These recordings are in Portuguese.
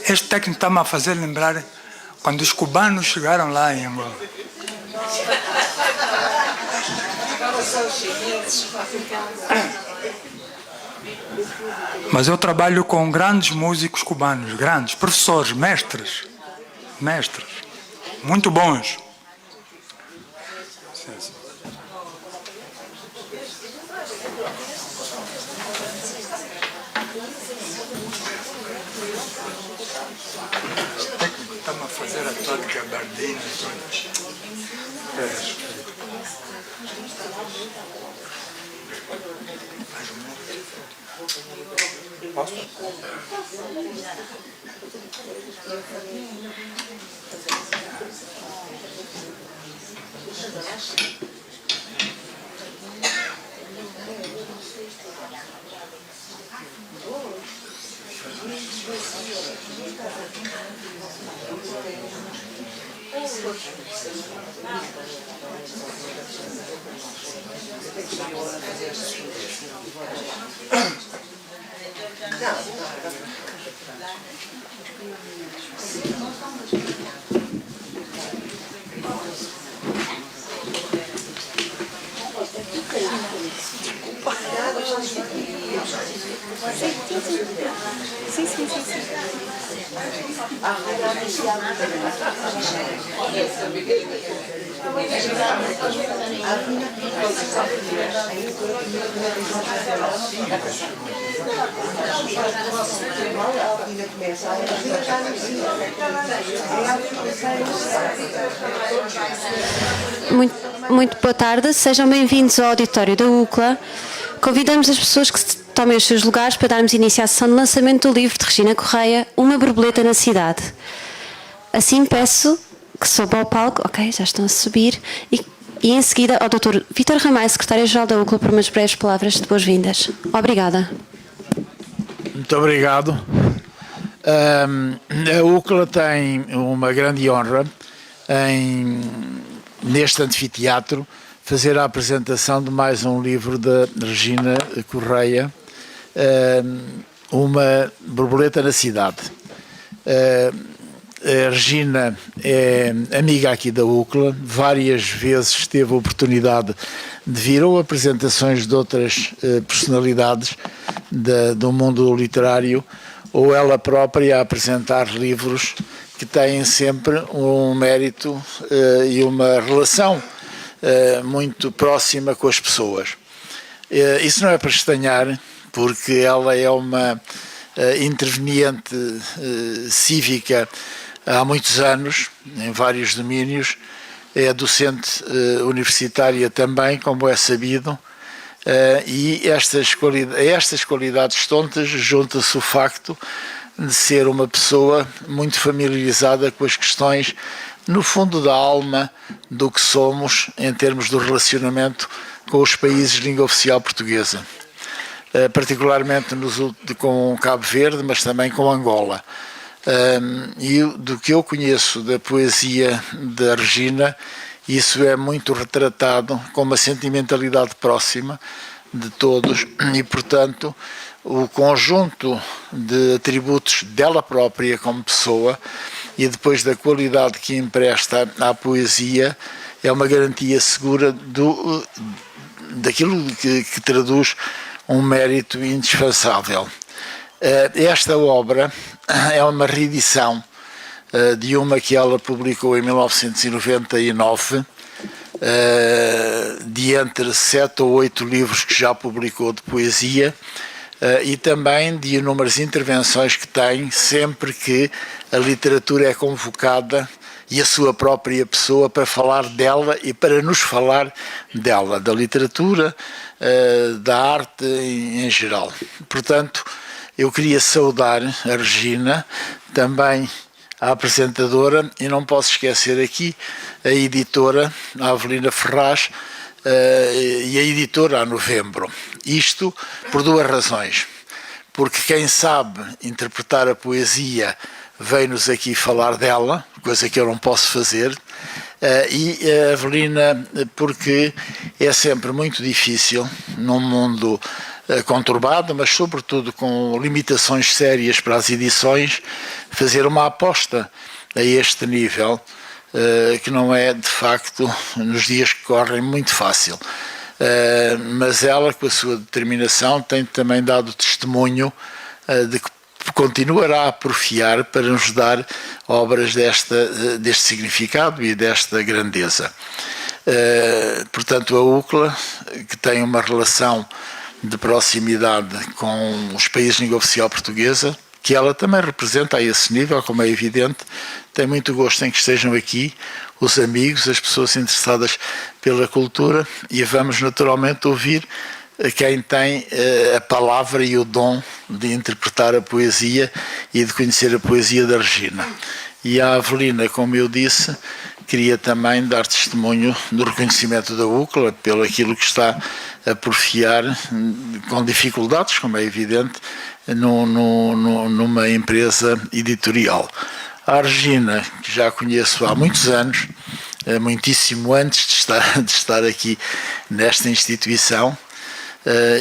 Este técnico está-me a fazer lembrar quando os cubanos chegaram lá em Angola. Mas eu trabalho com grandes músicos cubanos, grandes, professores, mestres, muito bons. Este técnico está-me a fazer a toda gabardina. Posso? Muito boa tarde, sejam bem-vindos ao auditório da UCLA. Convidamos as pessoas que tomem os seus lugares para darmos início à sessão de lançamento do livro de Regina Correia, Uma Borboleta na Cidade. Assim peço que suba ao palco, ok, já estão a subir, e em seguida ao Dr. Vítor Ramalho, secretário-geral da UCLA, por umas breves palavras de boas-vindas. Obrigada. Muito obrigado. A UCLA tem uma grande honra neste anfiteatro fazer a apresentação de mais um livro da Regina Correia, Uma Borboleta na Cidade. A Regina é amiga aqui da UCLA, várias vezes teve a oportunidade de vir ou apresentações de outras personalidades do mundo literário, ou ela própria a apresentar livros que têm sempre um mérito e uma relação muito próxima com as pessoas. Isso não é para estranhar, porque ela é uma interveniente cívica há muitos anos, em vários domínios, é docente universitária também, como é sabido, e a estas qualidades tontas junta-se o facto de ser uma pessoa muito familiarizada com as questões, no fundo da alma, do que somos em termos do relacionamento com os países de língua oficial portuguesa, particularmente com Cabo Verde, mas também com Angola. E do que eu conheço da poesia da Regina, isso é muito retratado com uma sentimentalidade próxima de todos e, portanto, o conjunto de atributos dela própria como pessoa e depois da qualidade que empresta à poesia é uma garantia segura daquilo que traduz um mérito indispensável. Esta obra é uma reedição de uma que ela publicou em 1999, de entre 7 ou 8 livros que já publicou de poesia, e também de inúmeras intervenções que tem sempre que a literatura é convocada e a sua própria pessoa para falar dela e para nos falar dela, da literatura, da arte em geral. Portanto, eu queria saudar a Regina, também a apresentadora, e não posso esquecer aqui a editora, a Avelina Ferraz, e a editora, a Novembro. Isto por duas razões. Porque quem sabe interpretar a poesia vem-nos aqui falar dela, coisa que eu não posso fazer, e a Avelina, porque é sempre muito difícil, num mundo conturbado, mas sobretudo com limitações sérias para as edições, fazer uma aposta a este nível, que não é de facto nos dias que correm muito fácil. Mas ela, com a sua determinação, tem também dado testemunho de que continuará a porfiar para nos dar obras deste significado e desta grandeza. Portanto, a UCLA, que tem uma relação de proximidade com os países de língua oficial portuguesa, que ela também representa a esse nível, como é evidente, tem muito gosto em que estejam aqui os amigos, as pessoas interessadas pela cultura, e vamos naturalmente ouvir quem tem a palavra e o dom de interpretar a poesia e de conhecer a poesia da Regina. E a Avelina, como eu disse, queria também dar testemunho do reconhecimento da UCLA pelo aquilo que está a porfiar com dificuldades, como é evidente, numa empresa editorial. A Regina, que já conheço há muitos anos, muitíssimo antes de estar aqui nesta instituição,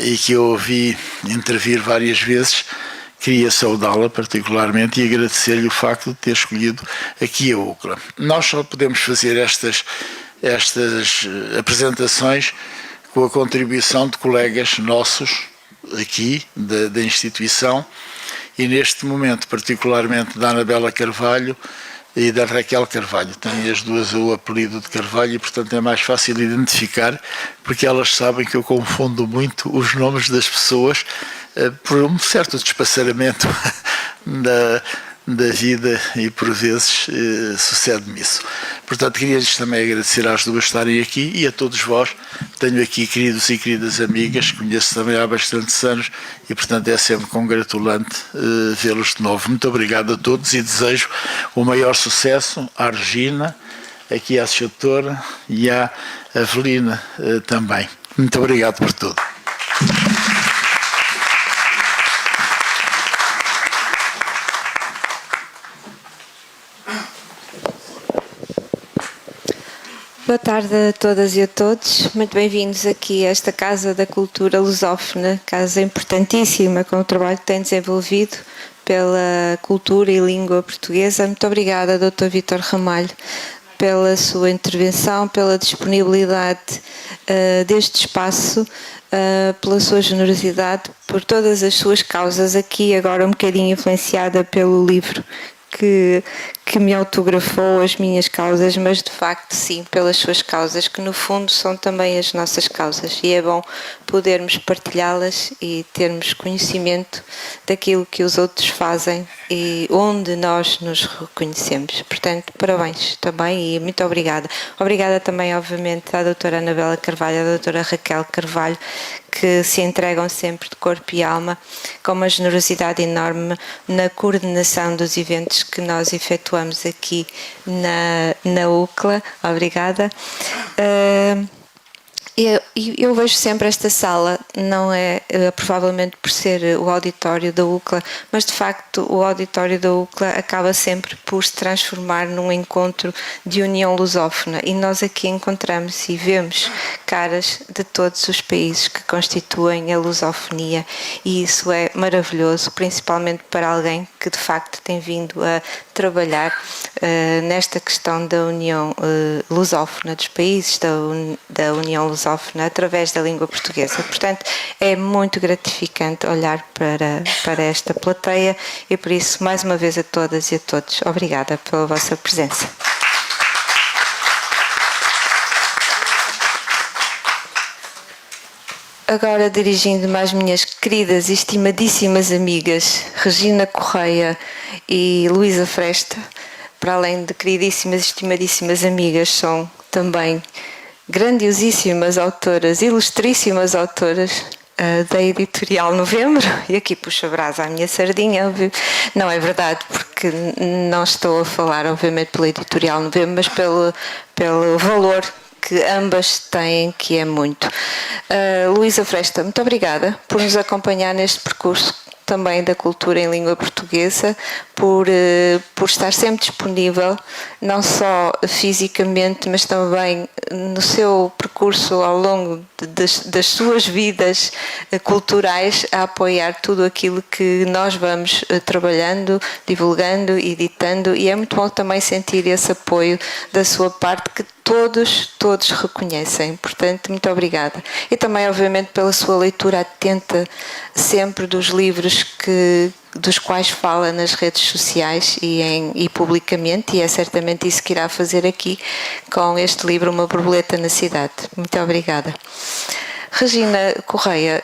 e que eu ouvi intervir várias vezes, queria saudá-la particularmente e agradecer-lhe o facto de ter escolhido aqui a UCLA. Nós só podemos fazer estas apresentações com a contribuição de colegas nossos aqui da instituição, e neste momento particularmente da Anabela Carvalho e da Raquel Carvalho. Tem as duas o apelido de Carvalho e, portanto, é mais fácil identificar, porque elas sabem que eu confundo muito os nomes das pessoas por um certo despassaramento da vida, e por vezes sucede-me isso. Portanto, queria-lhes também agradecer às duas estarem aqui, e a todos vós. Tenho aqui queridos e queridas amigas, conheço também há bastantes anos, e portanto é sempre congratulante vê-los de novo. Muito obrigado a todos e desejo o maior sucesso à Regina, aqui à sua doutora, e à Avelina também. Muito obrigado por tudo. Boa tarde a todas e a todos. Muito bem-vindos aqui a esta Casa da Cultura Lusófona, casa importantíssima com o trabalho que tem desenvolvido pela cultura e língua portuguesa. Muito obrigada, Dr. Vítor Ramalho, pela sua intervenção, pela disponibilidade deste espaço, pela sua generosidade, por todas as suas causas, aqui agora um bocadinho influenciada pelo livro que me autografou as minhas causas, mas de facto sim, pelas suas causas, que no fundo são também as nossas causas, e é bom podermos partilhá-las e termos conhecimento daquilo que os outros fazem e onde nós nos reconhecemos. Portanto, parabéns também e muito obrigada. Obrigada também, obviamente, à doutora Anabela Carvalho, à doutora Raquel Carvalho, que se entregam sempre de corpo e alma, com uma generosidade enorme na coordenação dos eventos que nós efetuamos aqui na UCLA. Obrigada. Eu vejo sempre esta sala, não é provavelmente por ser o auditório da UCLA, mas de facto o auditório da UCLA acaba sempre por se transformar num encontro de união lusófona, e nós aqui encontramos e vemos caras de todos os países que constituem a lusofonia, e isso é maravilhoso, principalmente para alguém que de facto tem vindo a trabalhar nesta questão da união lusófona dos países, da união lusófona através da língua portuguesa. Portanto, é muito gratificante olhar para esta plateia, e por isso, mais uma vez a todas e a todos, obrigada pela vossa presença. Agora, dirigindo-me às minhas queridas e estimadíssimas amigas Regina Correia e Luísa Fresta, para além de queridíssimas e estimadíssimas amigas, são também grandiosíssimas autoras, ilustríssimas autoras da Editorial Novembro, e aqui puxo a brasa à minha sardinha, óbvio. Não é verdade, porque não estou a falar, obviamente, pela Editorial Novembro, mas pelo valor que ambas têm, que é muito. Luísa Fresta, muito obrigada por nos acompanhar neste percurso também da cultura em língua portuguesa, por estar sempre disponível, não só fisicamente, mas também no seu percurso ao longo das suas vidas culturais, a apoiar tudo aquilo que nós vamos trabalhando, divulgando, editando, e é muito bom também sentir esse apoio da sua parte, que todos reconhecem. Portanto, muito obrigada. E também, obviamente, pela sua leitura atenta sempre dos livros dos quais fala nas redes sociais e publicamente, e é certamente isso que irá fazer aqui com este livro, Uma Borboleta na Cidade. Muito obrigada. Regina Correia,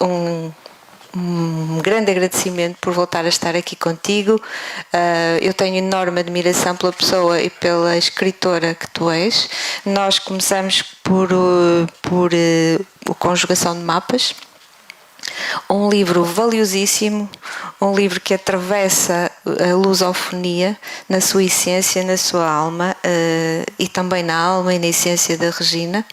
um grande agradecimento por voltar a estar aqui contigo. Eu tenho enorme admiração pela pessoa e pela escritora que tu és. Nós começamos por Conjugação de Mapas, um livro valiosíssimo, um livro que atravessa a lusofonia na sua essência, na sua alma, e também na alma e na essência da Regina.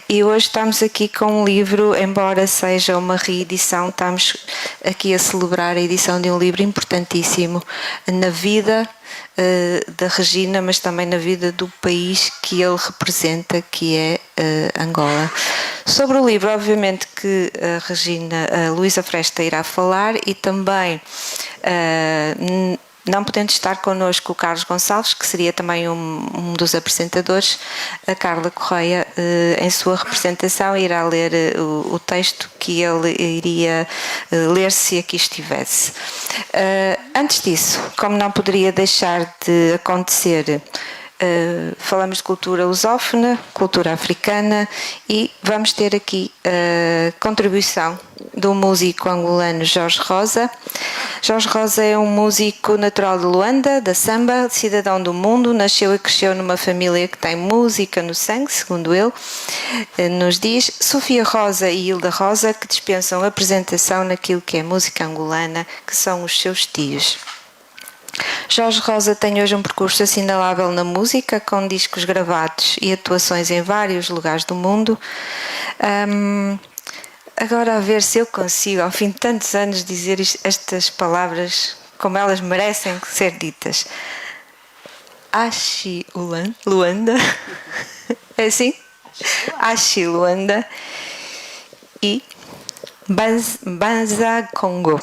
E hoje estamos aqui com um livro, embora seja uma reedição, estamos aqui a celebrar a edição de um livro importantíssimo na vida da Regina, mas também na vida do país que ele representa, que é Angola. Sobre o livro, obviamente que a Luísa Fresta irá falar, e também, não podendo estar connosco o Carlos Gonçalves, que seria também um dos apresentadores, a Carla Correia, em sua representação, irá ler o texto que ele iria ler se aqui estivesse. Antes disso, como não poderia deixar de acontecer, falamos de cultura lusófona, cultura africana, e vamos ter aqui a contribuição do músico angolano Jorge Rosa. Jorge Rosa é um músico natural de Luanda, da samba, cidadão do mundo, nasceu e cresceu numa família que tem música no sangue, segundo ele nos diz. Sofia Rosa e Hilda Rosa, que dispensam apresentação naquilo que é música angolana, que são os seus tios. Jorge Rosa tem hoje um percurso assinalável na música, com discos gravados e atuações em vários lugares do mundo. Agora, a ver se eu consigo, ao fim de tantos anos, dizer estas palavras como elas merecem ser ditas. Axi Luanda, é assim? Axi Luanda e Banza Congo.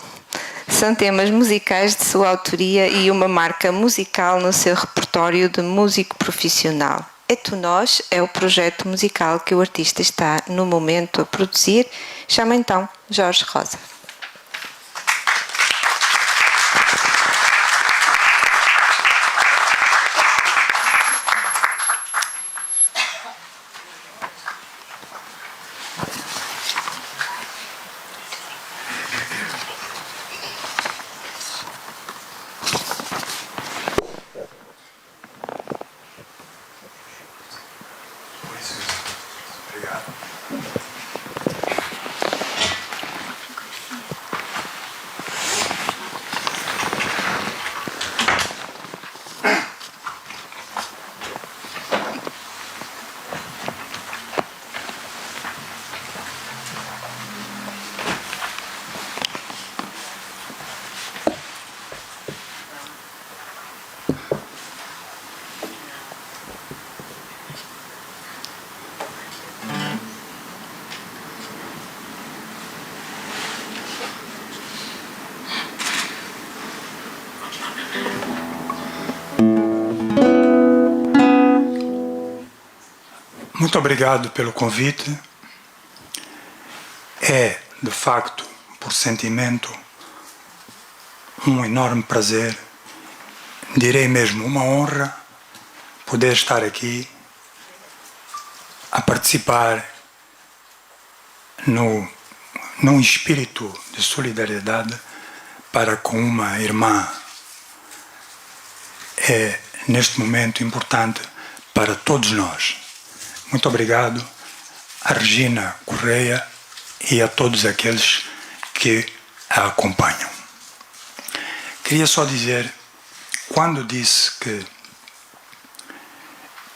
São temas musicais de sua autoria e uma marca musical no seu repertório de músico profissional. É Tu Nós é o projeto musical que o artista está no momento a produzir. Chama então Jorge Rosa. Muito obrigado pelo convite. É, de facto, por sentimento, um enorme prazer, direi mesmo uma honra, poder estar aqui a participar num espírito de solidariedade para com uma irmã. É, neste momento, importante para todos nós. Muito obrigado a Regina Correia e a todos aqueles que a acompanham. Queria só dizer, quando disse que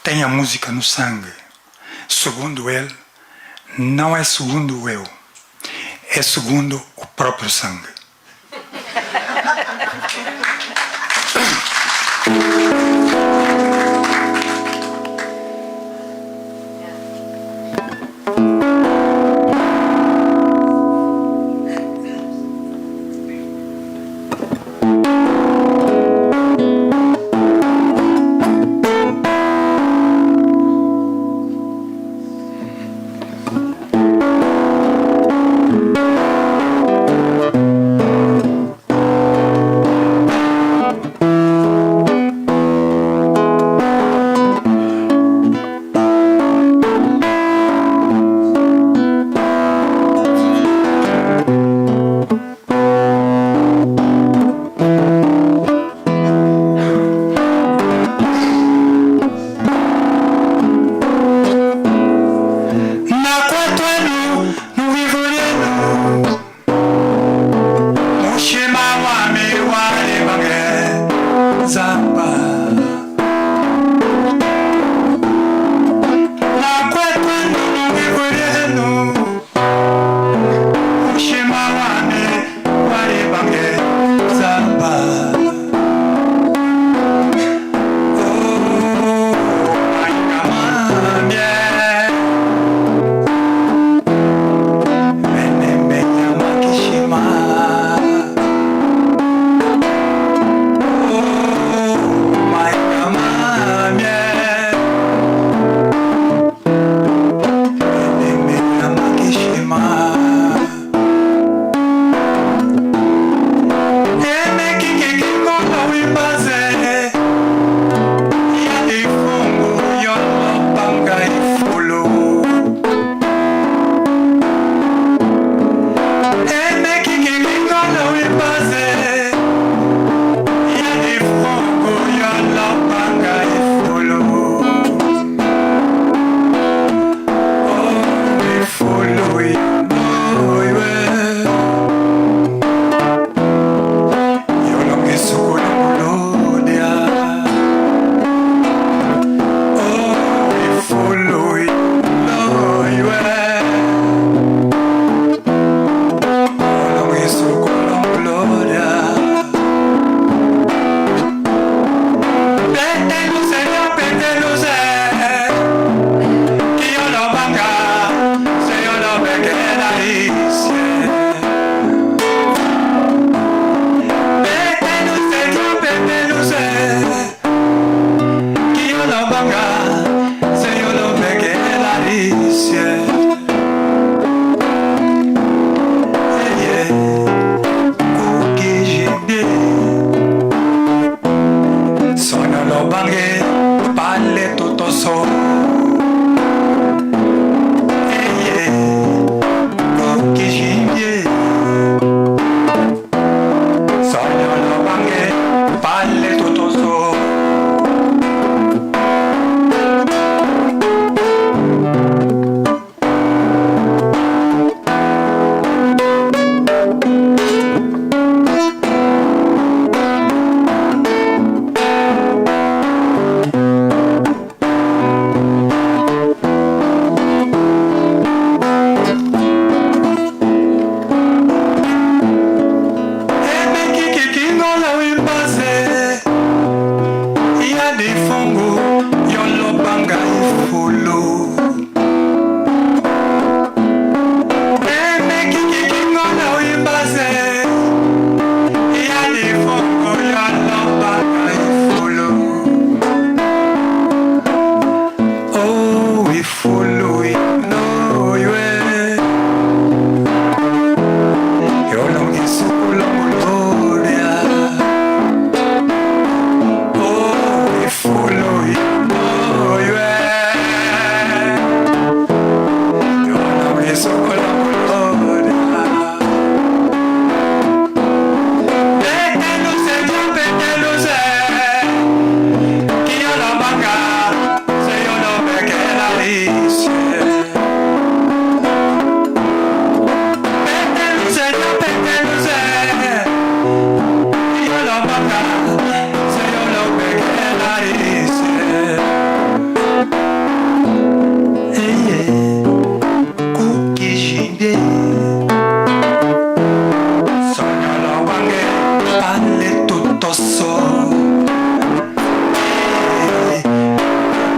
tem a música no sangue, segundo ele, não é segundo eu, é segundo o próprio sangue.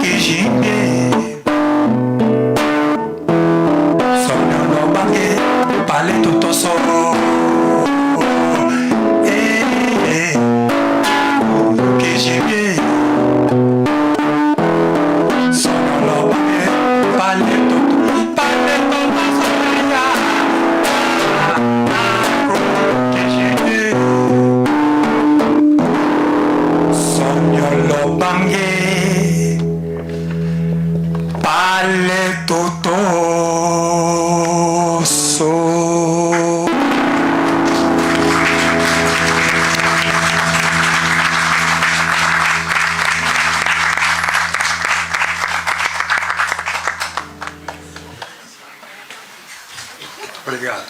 Kijimbe Sonyo no bange Pale tutoso Kijimbe Sonyo no bange Pale tutoso Kijimbe Sonyo lo bange Pale Totoso. Obrigado.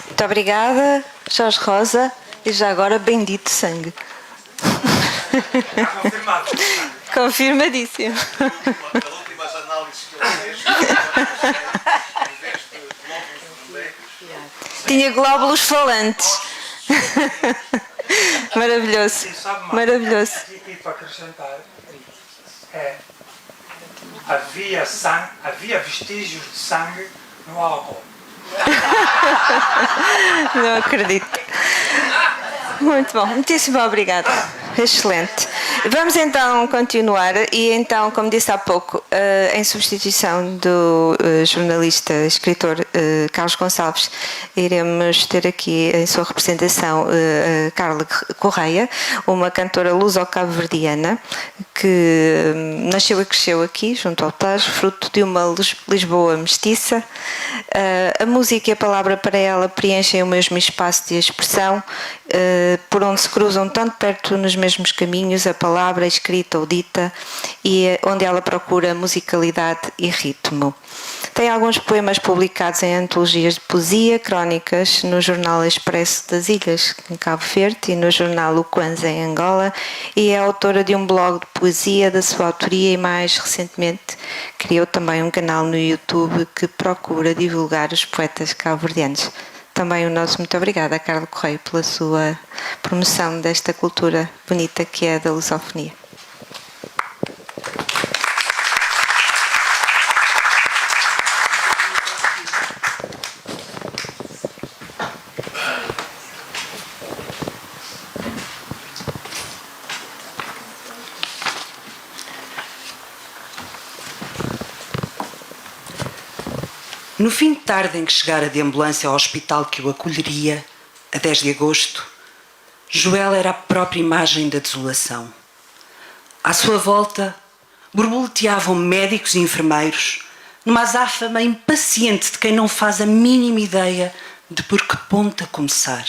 Muito obrigada, Jorge Rosa, e já agora bendito sangue. Confirmado. Confirmadíssimo. Das últimas análises que eu fiz, Tinha glóbulos falantes. Maravilhoso. Maravilhoso. E para acrescentar, havia vestígios de sangue no álcool. Não acredito. Muito bom, muitíssimo obrigada. Excelente. Vamos então continuar e então, como disse há pouco, em substituição do jornalista, escritor Carlos Gonçalves, iremos ter aqui em sua representação a Carla Correia, uma cantora luso-cabo-verdiana que nasceu e cresceu aqui, junto ao Tejo, fruto de uma Lisboa mestiça. A música e a palavra para ela preenchem o mesmo espaço de expressão, por onde se cruzam tanto perto nos mesmos caminhos a palavra escrita ou dita, e onde ela procura musicalidade e ritmo. Tem alguns poemas publicados em antologias de poesia, crónicas no Jornal Expresso das Ilhas, em Cabo Verde, e no Jornal O Kwanza, em Angola, e é autora de um blog de poesia da sua autoria e, mais recentemente, criou também um canal no YouTube que procura divulgar os poetas cabo-verdianos. Também o nosso muito obrigada a Carla Correia pela sua promoção desta cultura bonita que é a da lusofonia. No fim de tarde em que chegara de ambulância ao hospital que o acolheria, a 10 de agosto, Joel era a própria imagem da desolação. À sua volta, borboleteavam médicos e enfermeiros, numa azáfama impaciente de quem não faz a mínima ideia de por que ponta começar.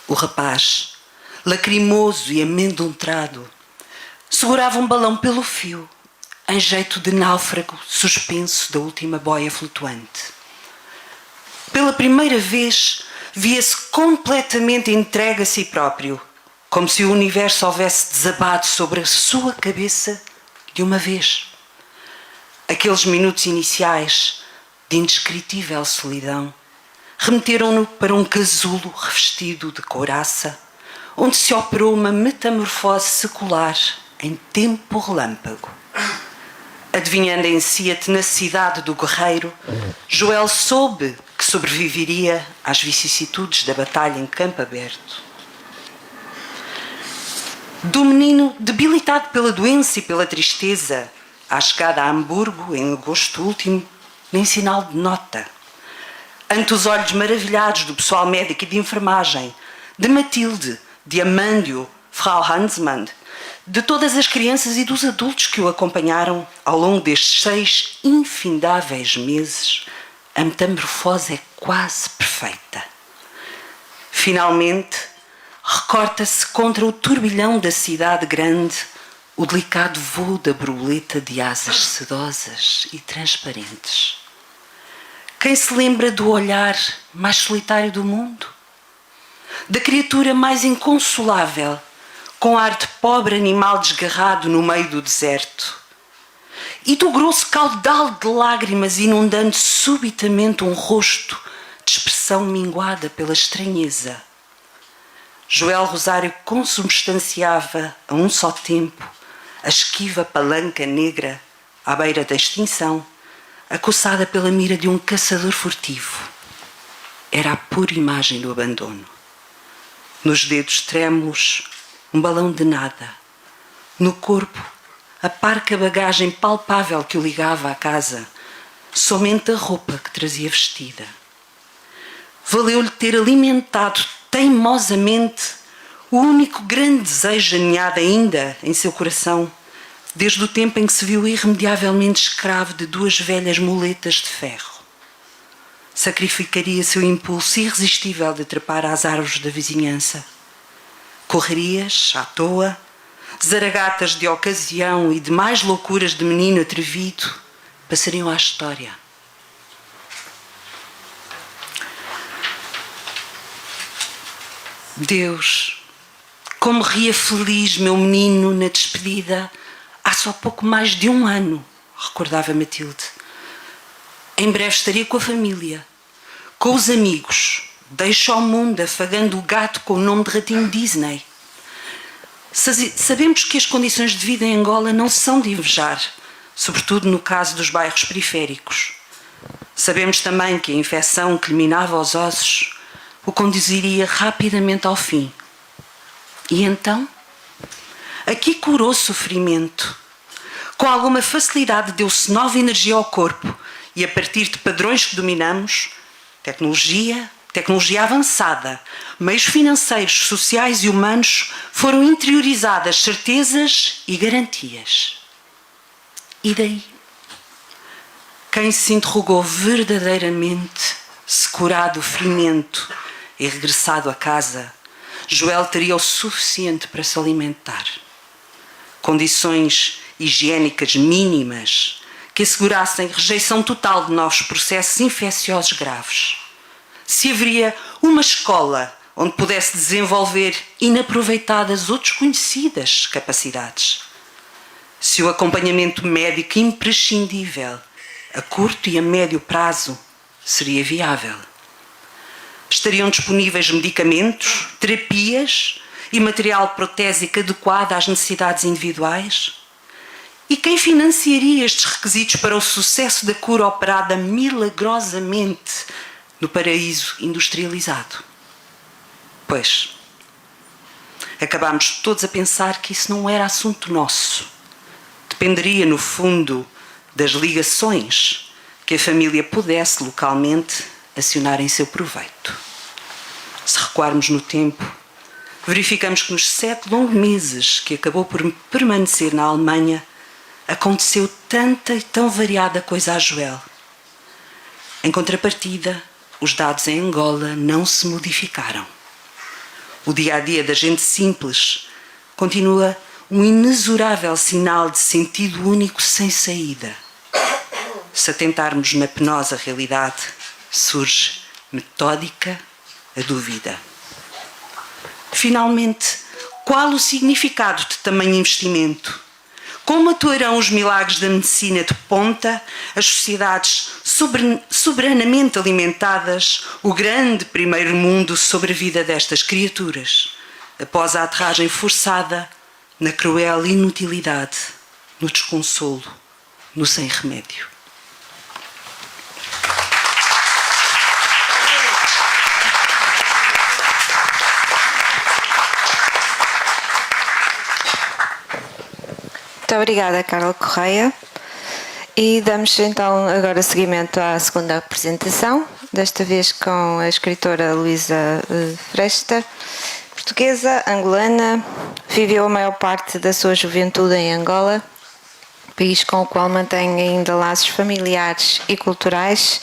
O rapaz, lacrimoso e amedrontado, segurava um balão pelo fio, em jeito de náufrago suspenso da última boia flutuante. Pela primeira vez, via-se completamente entregue a si próprio, como se o universo houvesse desabado sobre a sua cabeça de uma vez. Aqueles minutos iniciais de indescritível solidão remeteram-no para um casulo revestido de couraça, onde se operou uma metamorfose secular em tempo relâmpago. Adivinhando em si a tenacidade do guerreiro, Joel soube que sobreviveria às vicissitudes da batalha em campo aberto. Do menino debilitado pela doença e pela tristeza, à chegada a Hamburgo, em agosto último, nem sinal de nota. Ante os olhos maravilhados do pessoal médico e de enfermagem, de Matilde, de Amândio, Frau Hansmann, de todas as crianças e dos adultos que o acompanharam ao longo destes 6 infindáveis meses, a metamorfose é quase perfeita. Finalmente, recorta-se contra o turbilhão da cidade grande o delicado voo da borboleta de asas sedosas e transparentes. Quem se lembra do olhar mais solitário do mundo? Da criatura mais inconsolável, com ar de pobre animal desgarrado no meio do deserto, e do grosso caudal de lágrimas inundando subitamente um rosto de expressão expressão minguada pela estranheza. Joel Rosário consubstanciava a um só tempo a esquiva palanca negra à beira da extinção, acossada pela mira de um caçador furtivo. Era a pura imagem do abandono. Nos dedos trêmulos, um balão de nada. No corpo, a parca bagagem palpável que o ligava à casa, somente a roupa que trazia vestida. Valeu-lhe ter alimentado teimosamente o único grande desejo aninhado ainda em seu coração, desde o tempo em que se viu irremediavelmente escravo de duas velhas muletas de ferro. Sacrificaria seu impulso irresistível de trepar às árvores da vizinhança. Correrias, à toa, zaragatas de ocasião e demais loucuras de menino atrevido passariam à história. Deus, como ria feliz meu menino na despedida há só pouco mais de 1 ano, recordava Matilde. Em breve estaria com a família, com os amigos, deixa ao mundo afagando o gato com o nome de ratinho Disney. Sabemos que as condições de vida em Angola não são de invejar, sobretudo no caso dos bairros periféricos. Sabemos também que a infecção que lhe minava os ossos o conduziria rapidamente ao fim. E então? Aqui curou sofrimento. Com alguma facilidade deu-se nova energia ao corpo e a partir de padrões que dominamos, tecnologia avançada, meios financeiros, sociais e humanos, foram interiorizadas certezas e garantias. E daí? Quem se interrogou verdadeiramente se curado o ferimento e regressado a casa, Joel teria o suficiente para se alimentar. Condições higiênicas mínimas que assegurassem rejeição total de novos processos infecciosos graves. Se haveria uma escola onde pudesse desenvolver inaproveitadas ou desconhecidas capacidades. Se o acompanhamento médico imprescindível a curto e a médio prazo seria viável. Estariam disponíveis medicamentos, terapias e material protésico adequado às necessidades individuais? E quem financiaria estes requisitos para o sucesso da cura operada milagrosamente no paraíso industrializado? Pois, acabámos todos a pensar que isso não era assunto nosso. Dependeria, no fundo, das ligações que a família pudesse localmente acionar em seu proveito. Se recuarmos no tempo, verificamos que nos 7 longos meses que acabou por permanecer na Alemanha, aconteceu tanta e tão variada coisa a Joel. Em contrapartida, os dados em Angola não se modificaram. O dia-a-dia da gente simples continua um inexorável sinal de sentido único sem saída. Se atentarmos na penosa realidade, surge metódica a dúvida. Finalmente, qual o significado de tamanho investimento? Como atuarão os milagres da medicina de ponta, as sociedades soberanamente alimentadas, o grande primeiro mundo sobre a vida destas criaturas, após a aterragem forçada na cruel inutilidade, no desconsolo, no sem remédio? Muito obrigada, Carla Correia. E damos então agora seguimento à segunda apresentação, desta vez com a escritora Luísa Fresta, portuguesa, angolana, viveu a maior parte da sua juventude em Angola, país com o qual mantém ainda laços familiares e culturais,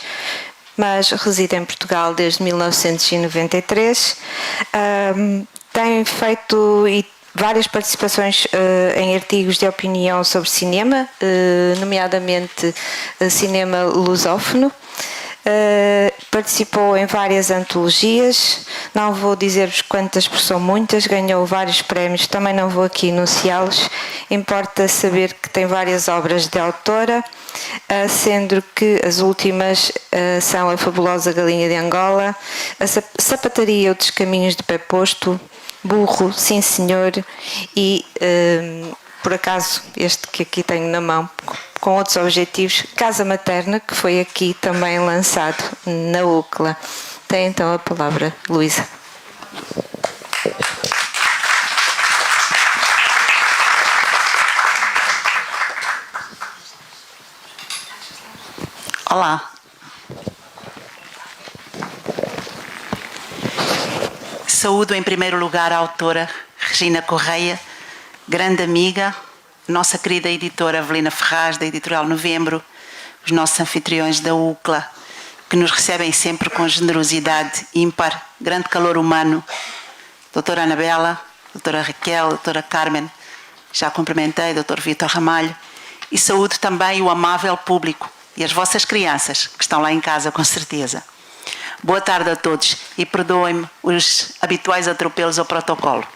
mas reside em Portugal desde 1993. Tem feito várias participações em artigos de opinião sobre cinema, nomeadamente cinema lusófono. Participou em várias antologias, não vou dizer-vos quantas, porque são muitas, ganhou vários prémios, também não vou aqui enunciá-los. Importa saber que tem várias obras de autora, sendo que as últimas são A Fabulosa Galinha de Angola, A Sapataria e Outros Caminhos de Pé Posto, Burro, Sim Senhor e, por acaso, este que aqui tenho na mão, com outros objetivos, Casa Materna, que foi aqui também lançado na UCLA. Tem então a palavra, Luísa. Olá. Saúdo em primeiro lugar a autora Regina Correia, grande amiga, nossa querida editora Avelina Ferraz, da Editorial Novembro, os nossos anfitriões da UCLA, que nos recebem sempre com generosidade ímpar, grande calor humano, doutora Anabela, doutora Raquel, doutora Carmen, já cumprimentei, doutor Vítor Ramalho, e saúdo também o amável público e as vossas crianças, que estão lá em casa, com certeza. Boa tarde a todos e perdoem-me os habituais atropelos ao protocolo.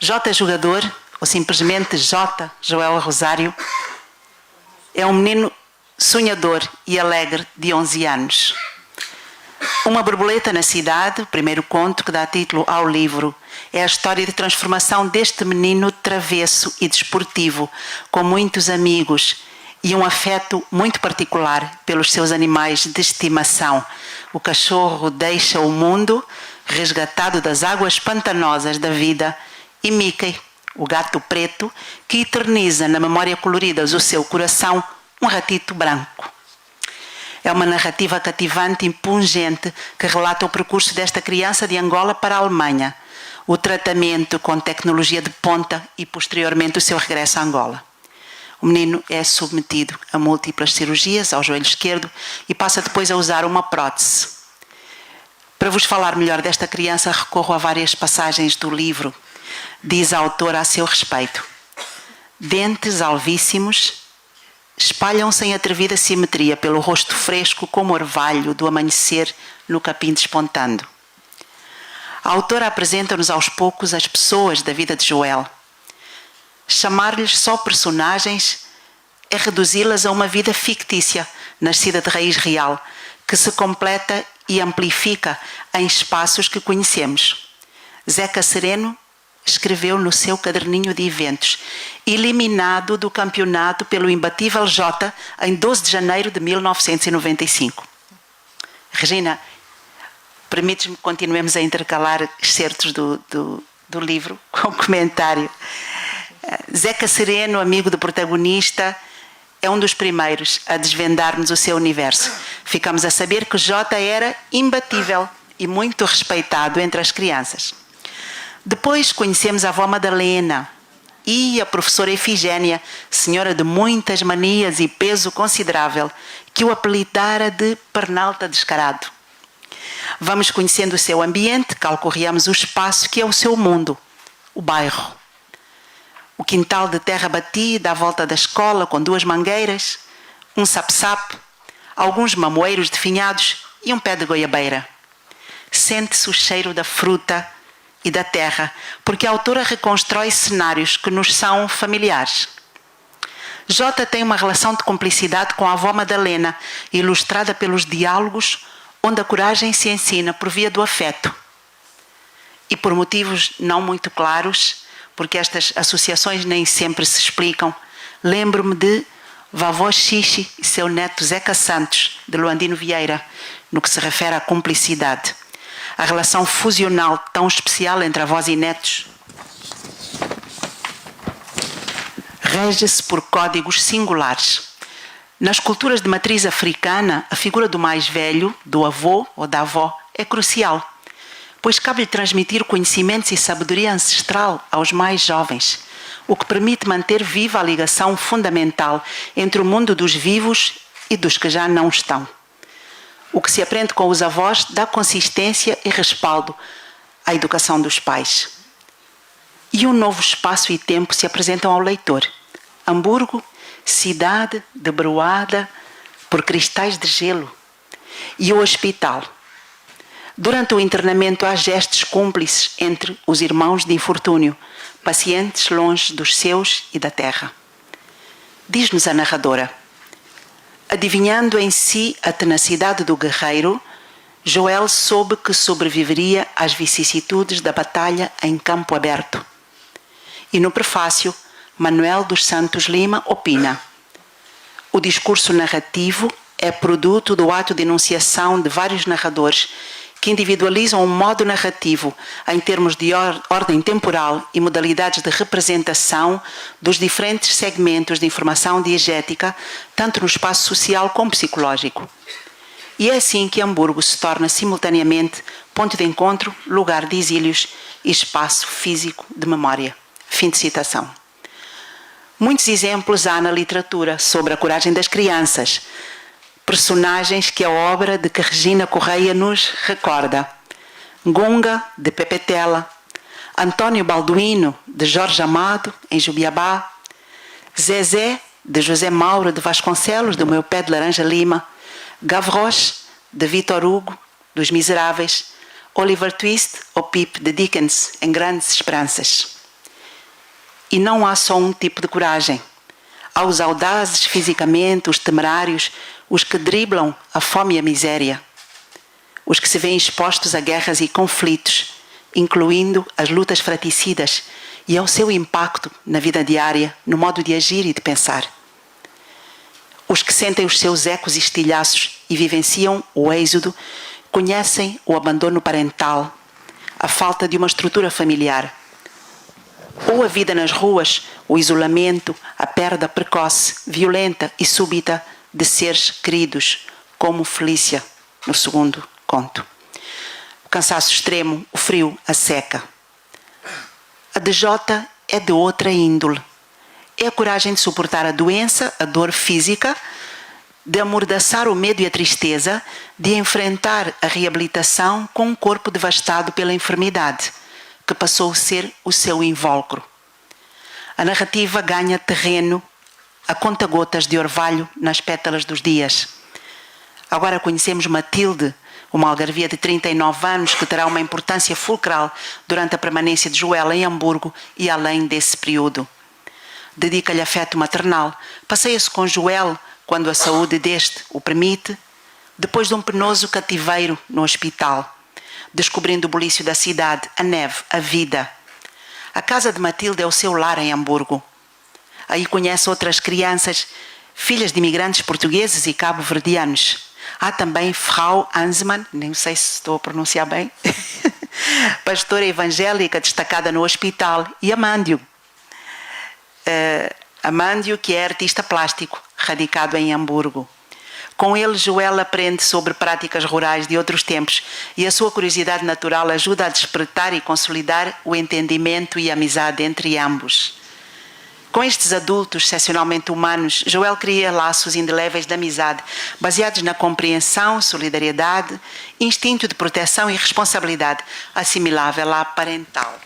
J. Jogador, ou simplesmente J. Joel Rosário, é um menino sonhador e alegre de 11 anos. Uma Borboleta na Cidade, o primeiro conto que dá título ao livro, é a história de transformação deste menino travesso e desportivo, com muitos amigos e um afeto muito particular pelos seus animais de estimação. O cachorro deixa o mundo, resgatado das águas pantanosas da vida, e Mickey, o gato preto, que eterniza na memória colorida do seu coração um ratito branco. É uma narrativa cativante e pungente que relata o percurso desta criança de Angola para a Alemanha, o tratamento com tecnologia de ponta e posteriormente o seu regresso a Angola. O menino é submetido a múltiplas cirurgias ao joelho esquerdo e passa depois a usar uma prótese. Para vos falar melhor desta criança, recorro a várias passagens do livro. Diz a autora a seu respeito: dentes alvíssimos espalham-se em atrevida simetria pelo rosto fresco como orvalho do amanhecer no capim despontando. A autora apresenta-nos aos poucos as pessoas da vida de Joel. Chamar-lhes só personagens é reduzi-las a uma vida fictícia, nascida de raiz real, que se completa e amplifica em espaços que conhecemos. Zeca Sereno escreveu no seu caderninho de eventos, eliminado do campeonato pelo imbatível Jota em 12 de janeiro de 1995. Regina, permites-me que continuemos a intercalar excertos do livro com comentário. Zeca Sereno, amigo do protagonista, é um dos primeiros a desvendar-nos o seu universo. Ficamos a saber que Jota era imbatível e muito respeitado entre as crianças. Depois conhecemos a avó Madalena e a professora Efigénia, senhora de muitas manias e peso considerável, que o apelidara de Pernalta Descarado. Vamos conhecendo o seu ambiente, calcorreamos o espaço que é o seu mundo, o bairro. O quintal de terra batida à volta da escola com 2 mangueiras, um sap-sap, alguns mamoeiros definhados e um pé de goiabeira. Sente-se o cheiro da fruta e da terra, porque a autora reconstrói cenários que nos são familiares. Jota tem uma relação de cumplicidade com a avó Madalena, ilustrada pelos diálogos onde a coragem se ensina por via do afeto. E por motivos não muito claros, porque estas associações nem sempre se explicam, lembro-me de Vavó Xixi e seu neto Zeca Santos, de Luandino Vieira, no que se refere à cumplicidade. A relação fusional tão especial entre avós e netos rege-se por códigos singulares. Nas culturas de matriz africana, a figura do mais velho, do avô ou da avó, é crucial, pois cabe-lhe transmitir conhecimentos e sabedoria ancestral aos mais jovens, o que permite manter viva a ligação fundamental entre o mundo dos vivos e dos que já não estão. O que se aprende com os avós dá consistência e respaldo à educação dos pais. E um novo espaço e tempo se apresentam ao leitor. Hamburgo, cidade debruada por cristais de gelo, e o hospital. Durante o internamento há gestos cúmplices entre os irmãos de infortúnio, pacientes longe dos seus e da terra. Diz-nos a narradora: adivinhando em si a tenacidade do guerreiro, Joel soube que sobreviveria às vicissitudes da batalha em campo aberto. E no prefácio, Manuel dos Santos Lima opina: o discurso narrativo é produto do ato de enunciação de vários narradores que individualizam um modo narrativo em termos de ordem temporal e modalidades de representação dos diferentes segmentos de informação diegética, tanto no espaço social como psicológico. E é assim que Hamburgo se torna simultaneamente ponto de encontro, lugar de exílios e espaço físico de memória. Fim de citação. Muitos exemplos há na literatura sobre a coragem das crianças, personagens que a obra de que Regina Correia nos recorda. Gunga, de Pepe Tela, Antônio Balduino, de Jorge Amado, em Jubiabá, Zezé, de José Mauro de Vasconcelos, do Meu Pé de Laranja Lima, Gavroche, de Victor Hugo, dos Miseráveis, Oliver Twist ou Pip, de Dickens, em Grandes Esperanças. E não há só um tipo de coragem. Há os audazes fisicamente, os temerários, os que driblam a fome e a miséria, os que se veem expostos a guerras e conflitos, incluindo as lutas fratricidas e ao seu impacto na vida diária, no modo de agir e de pensar. Os que sentem os seus ecos e estilhaços e vivenciam o êxodo, conhecem o abandono parental, a falta de uma estrutura familiar, ou a vida nas ruas, o isolamento, a perda precoce, violenta e súbita de seres queridos, como Felícia, no segundo conto. O cansaço extremo, o frio, a seca. A de Jota é de outra índole. É a coragem de suportar a doença, a dor física, de amordaçar o medo e a tristeza, de enfrentar a reabilitação com um corpo devastado pela enfermidade, que passou a ser o seu invólucro. A narrativa ganha terreno a conta-gotas de orvalho nas pétalas dos dias. Agora conhecemos Matilde, uma algarvia de 39 anos que terá uma importância fulcral durante a permanência de Joel em Hamburgo e além desse período. Dedica-lhe afeto maternal, passeia-se com Joel quando a saúde deste o permite, depois de um penoso cativeiro no hospital, descobrindo o bulício da cidade, a neve, a vida. A casa de Matilde é o seu lar em Hamburgo. Aí conhece outras crianças, filhas de imigrantes portugueses e cabo-verdianos. Há também Frau Hansmann, nem sei se estou a pronunciar bem, pastora evangélica destacada no hospital, e Amândio. Amândio, que é artista plástico, radicado em Hamburgo. Com ele, Joel aprende sobre práticas rurais de outros tempos e a sua curiosidade natural ajuda a despertar e consolidar o entendimento e a amizade entre ambos. Com estes adultos excepcionalmente humanos, Joel cria laços indeléveis de amizade, baseados na compreensão, solidariedade, instinto de proteção e responsabilidade, assimilável à parental.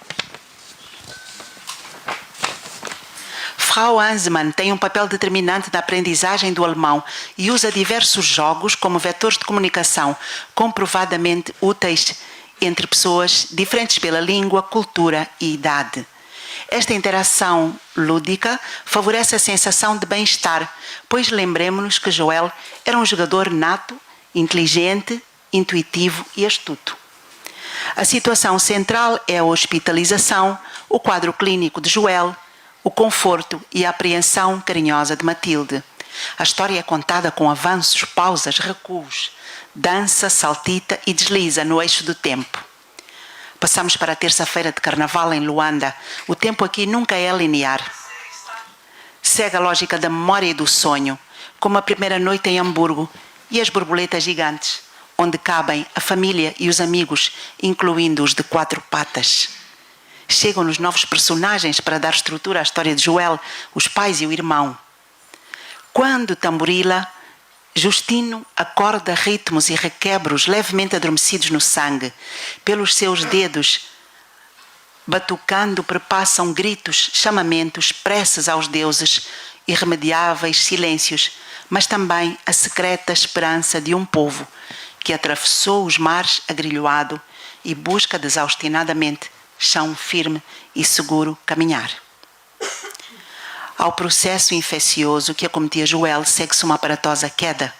Frau Hansmann tem um papel determinante na aprendizagem do alemão e usa diversos jogos como vetores de comunicação, comprovadamente úteis entre pessoas diferentes pela língua, cultura e idade. Esta interação lúdica favorece a sensação de bem-estar, pois lembremos-nos que Joel era um jogador nato, inteligente, intuitivo e astuto. A situação central é a hospitalização, o quadro clínico de Joel, o conforto e a apreensão carinhosa de Matilde. A história é contada com avanços, pausas, recuos, dança, saltita e desliza no eixo do tempo. Passamos para a terça-feira de Carnaval em Luanda. O tempo aqui nunca é linear. Segue a lógica da memória e do sonho, como a primeira noite em Hamburgo e as borboletas gigantes, onde cabem a família e os amigos, incluindo os de quatro patas. Chegam-nos novos personagens para dar estrutura à história de Joel, os pais e o irmão. Quando tamborila, Justino acorda ritmos e requebros levemente adormecidos no sangue. Pelos seus dedos, batucando, perpassam gritos, chamamentos, preces aos deuses, irremediáveis silêncios, mas também a secreta esperança de um povo que atravessou os mares agrilhoado e busca desaustinadamente chão firme e seguro caminhar. Ao processo infeccioso que acometia Joel segue-se uma aparatosa queda.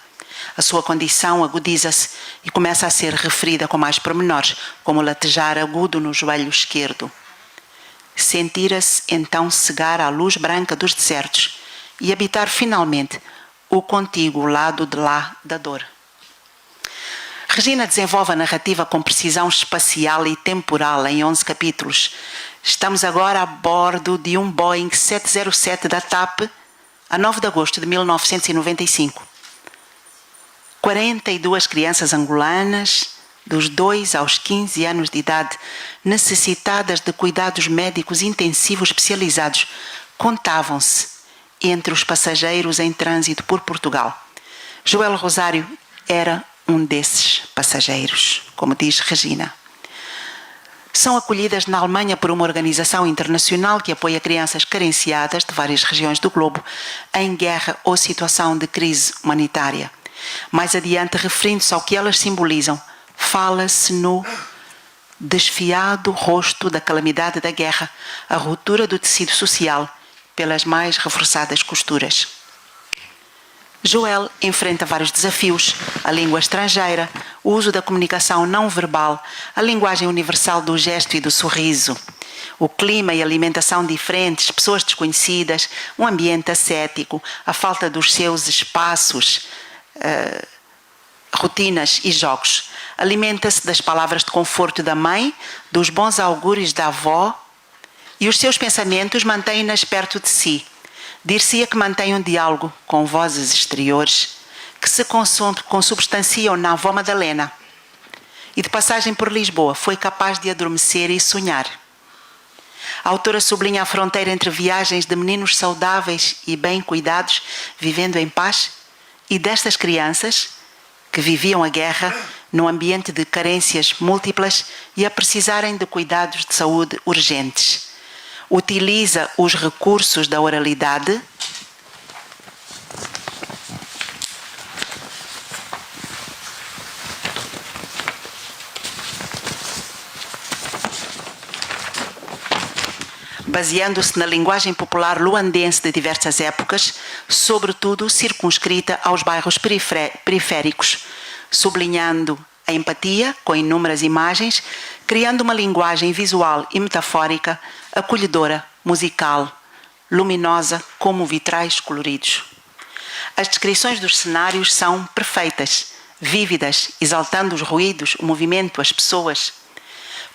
A sua condição agudiza-se e começa a ser referida com mais pormenores, como latejar agudo no joelho esquerdo. Sentira-se então cegar à luz branca dos desertos e habitar finalmente o contíguo lado de lá da dor. Regina desenvolve a narrativa com precisão espacial e temporal em 11 capítulos. Estamos agora a bordo de um Boeing 707 da TAP, a 9 de agosto de 1995. 42 crianças angolanas, dos 2 aos 15 anos de idade, necessitadas de cuidados médicos intensivos especializados, contavam-se entre os passageiros em trânsito por Portugal. Joel Rosário era um desses passageiros, como diz Regina. São acolhidas na Alemanha por uma organização internacional que apoia crianças carenciadas de várias regiões do globo em guerra ou situação de crise humanitária. Mais adiante, referindo-se ao que elas simbolizam, fala-se no desfiado rosto da calamidade da guerra, a ruptura do tecido social pelas mais reforçadas costuras. Joel enfrenta vários desafios: a língua estrangeira, o uso da comunicação não verbal, a linguagem universal do gesto e do sorriso, o clima e alimentação diferentes, pessoas desconhecidas, um ambiente ascético, a falta dos seus espaços, rotinas e jogos. Alimenta-se das palavras de conforto da mãe, dos bons augúrios da avó, e os seus pensamentos mantêm-nas perto de si. Dir-se-ia que mantém um diálogo com vozes exteriores que se consubstanciam na avó Madalena. E de passagem por Lisboa foi capaz de adormecer e sonhar. A autora sublinha a fronteira entre viagens de meninos saudáveis e bem cuidados, vivendo em paz, e destas crianças que viviam a guerra num ambiente de carências múltiplas e a precisarem de cuidados de saúde urgentes. Utiliza os recursos da oralidade baseando-se na linguagem popular luandense de diversas épocas, sobretudo circunscrita aos bairros periféricos, sublinhando a empatia com inúmeras imagens, criando uma linguagem visual e metafórica, acolhedora, musical, luminosa como vitrais coloridos. As descrições dos cenários são perfeitas, vívidas, exaltando os ruídos, o movimento, as pessoas.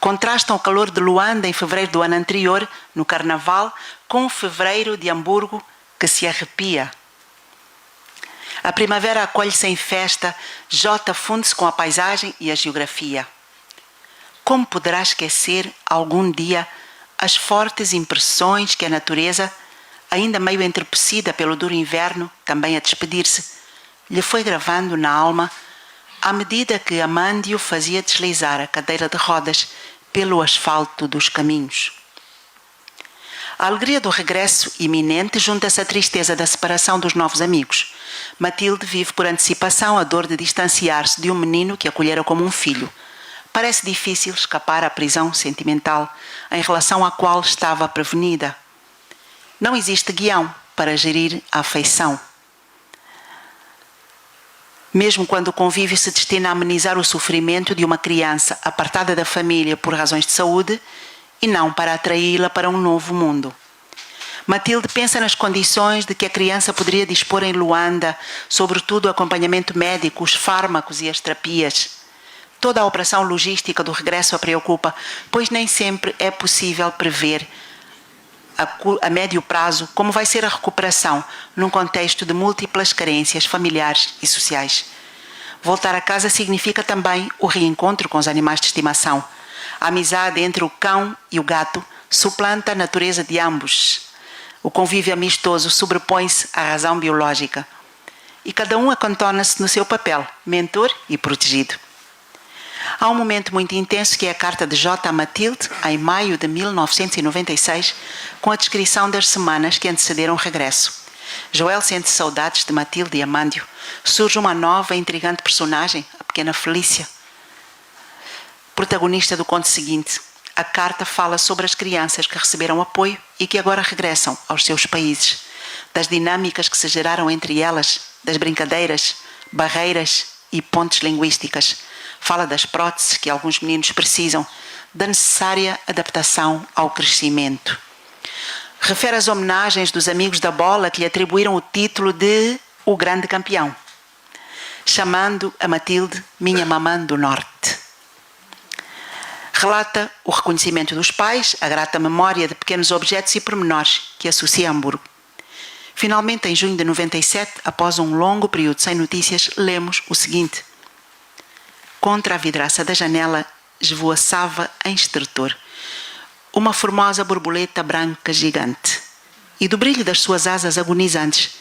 Contrastam o calor de Luanda em fevereiro do ano anterior, no Carnaval, com o fevereiro de Hamburgo, que se arrepia. A primavera acolhe-se em festa, Jota funde-se com a paisagem e a geografia. Como poderá esquecer, algum dia, as fortes impressões que a natureza, ainda meio entorpecida pelo duro inverno, também a despedir-se, lhe foi gravando na alma, à medida que Amândio fazia deslizar a cadeira de rodas pelo asfalto dos caminhos. A alegria do regresso iminente junta-se à tristeza da separação dos novos amigos. Matilde vive por antecipação a dor de distanciar-se de um menino que acolhera como um filho. Parece difícil escapar à prisão sentimental em relação à qual estava prevenida. Não existe guião para gerir a afeição. Mesmo quando o convívio se destina a amenizar o sofrimento de uma criança apartada da família por razões de saúde e não para atraí-la para um novo mundo. Matilde pensa nas condições de que a criança poderia dispor em Luanda, sobretudo o acompanhamento médico, os fármacos e as terapias. Toda a operação logística do regresso a preocupa, pois nem sempre é possível prever a médio prazo como vai ser a recuperação num contexto de múltiplas carências familiares e sociais. Voltar a casa significa também o reencontro com os animais de estimação. A amizade entre o cão e o gato suplanta a natureza de ambos. O convívio amistoso sobrepõe-se à razão biológica. E cada um acontona-se no seu papel, mentor e protegido. Há um momento muito intenso que é a carta de J. a Matilde, em maio de 1996, com a descrição das semanas que antecederam o regresso. Joel sente saudades de Matilde e Amândio. Surge uma nova e intrigante personagem, a pequena Felícia. Protagonista do conto seguinte, a carta fala sobre as crianças que receberam apoio e que agora regressam aos seus países, das dinâmicas que se geraram entre elas, das brincadeiras, barreiras e pontes linguísticas. Fala das próteses que alguns meninos precisam, da necessária adaptação ao crescimento. Refere as homenagens dos amigos da bola que lhe atribuíram o título de O Grande Campeão, chamando a Matilde Minha Mamã do Norte. Relata o reconhecimento dos pais, a grata memória de pequenos objetos e pormenores que associa a Hamburgo. Finalmente, em junho de 97, após um longo período sem notícias, lemos o seguinte: contra a vidraça da janela esvoaçava em estertor uma formosa borboleta branca gigante, e do brilho das suas asas agonizantes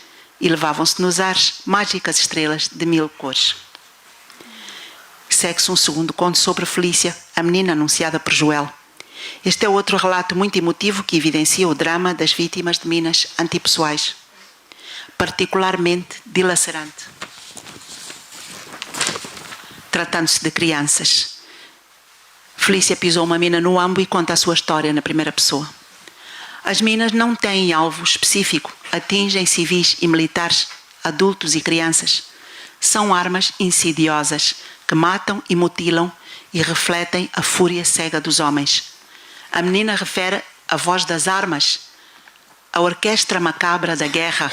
elevavam-se nos ares mágicas estrelas de 1000 cores. Segue-se um segundo conto sobre Felícia, a menina anunciada por Joel. Este é outro relato muito emotivo que evidencia o drama das vítimas de minas antipessoais, particularmente dilacerante. Tratando-se de crianças, Felícia pisou uma mina no Ambo e conta a sua história na primeira pessoa. As minas não têm alvo específico, atingem civis e militares, adultos e crianças. São armas insidiosas que matam e mutilam e refletem a fúria cega dos homens. A menina refere a voz das armas, a orquestra macabra da guerra,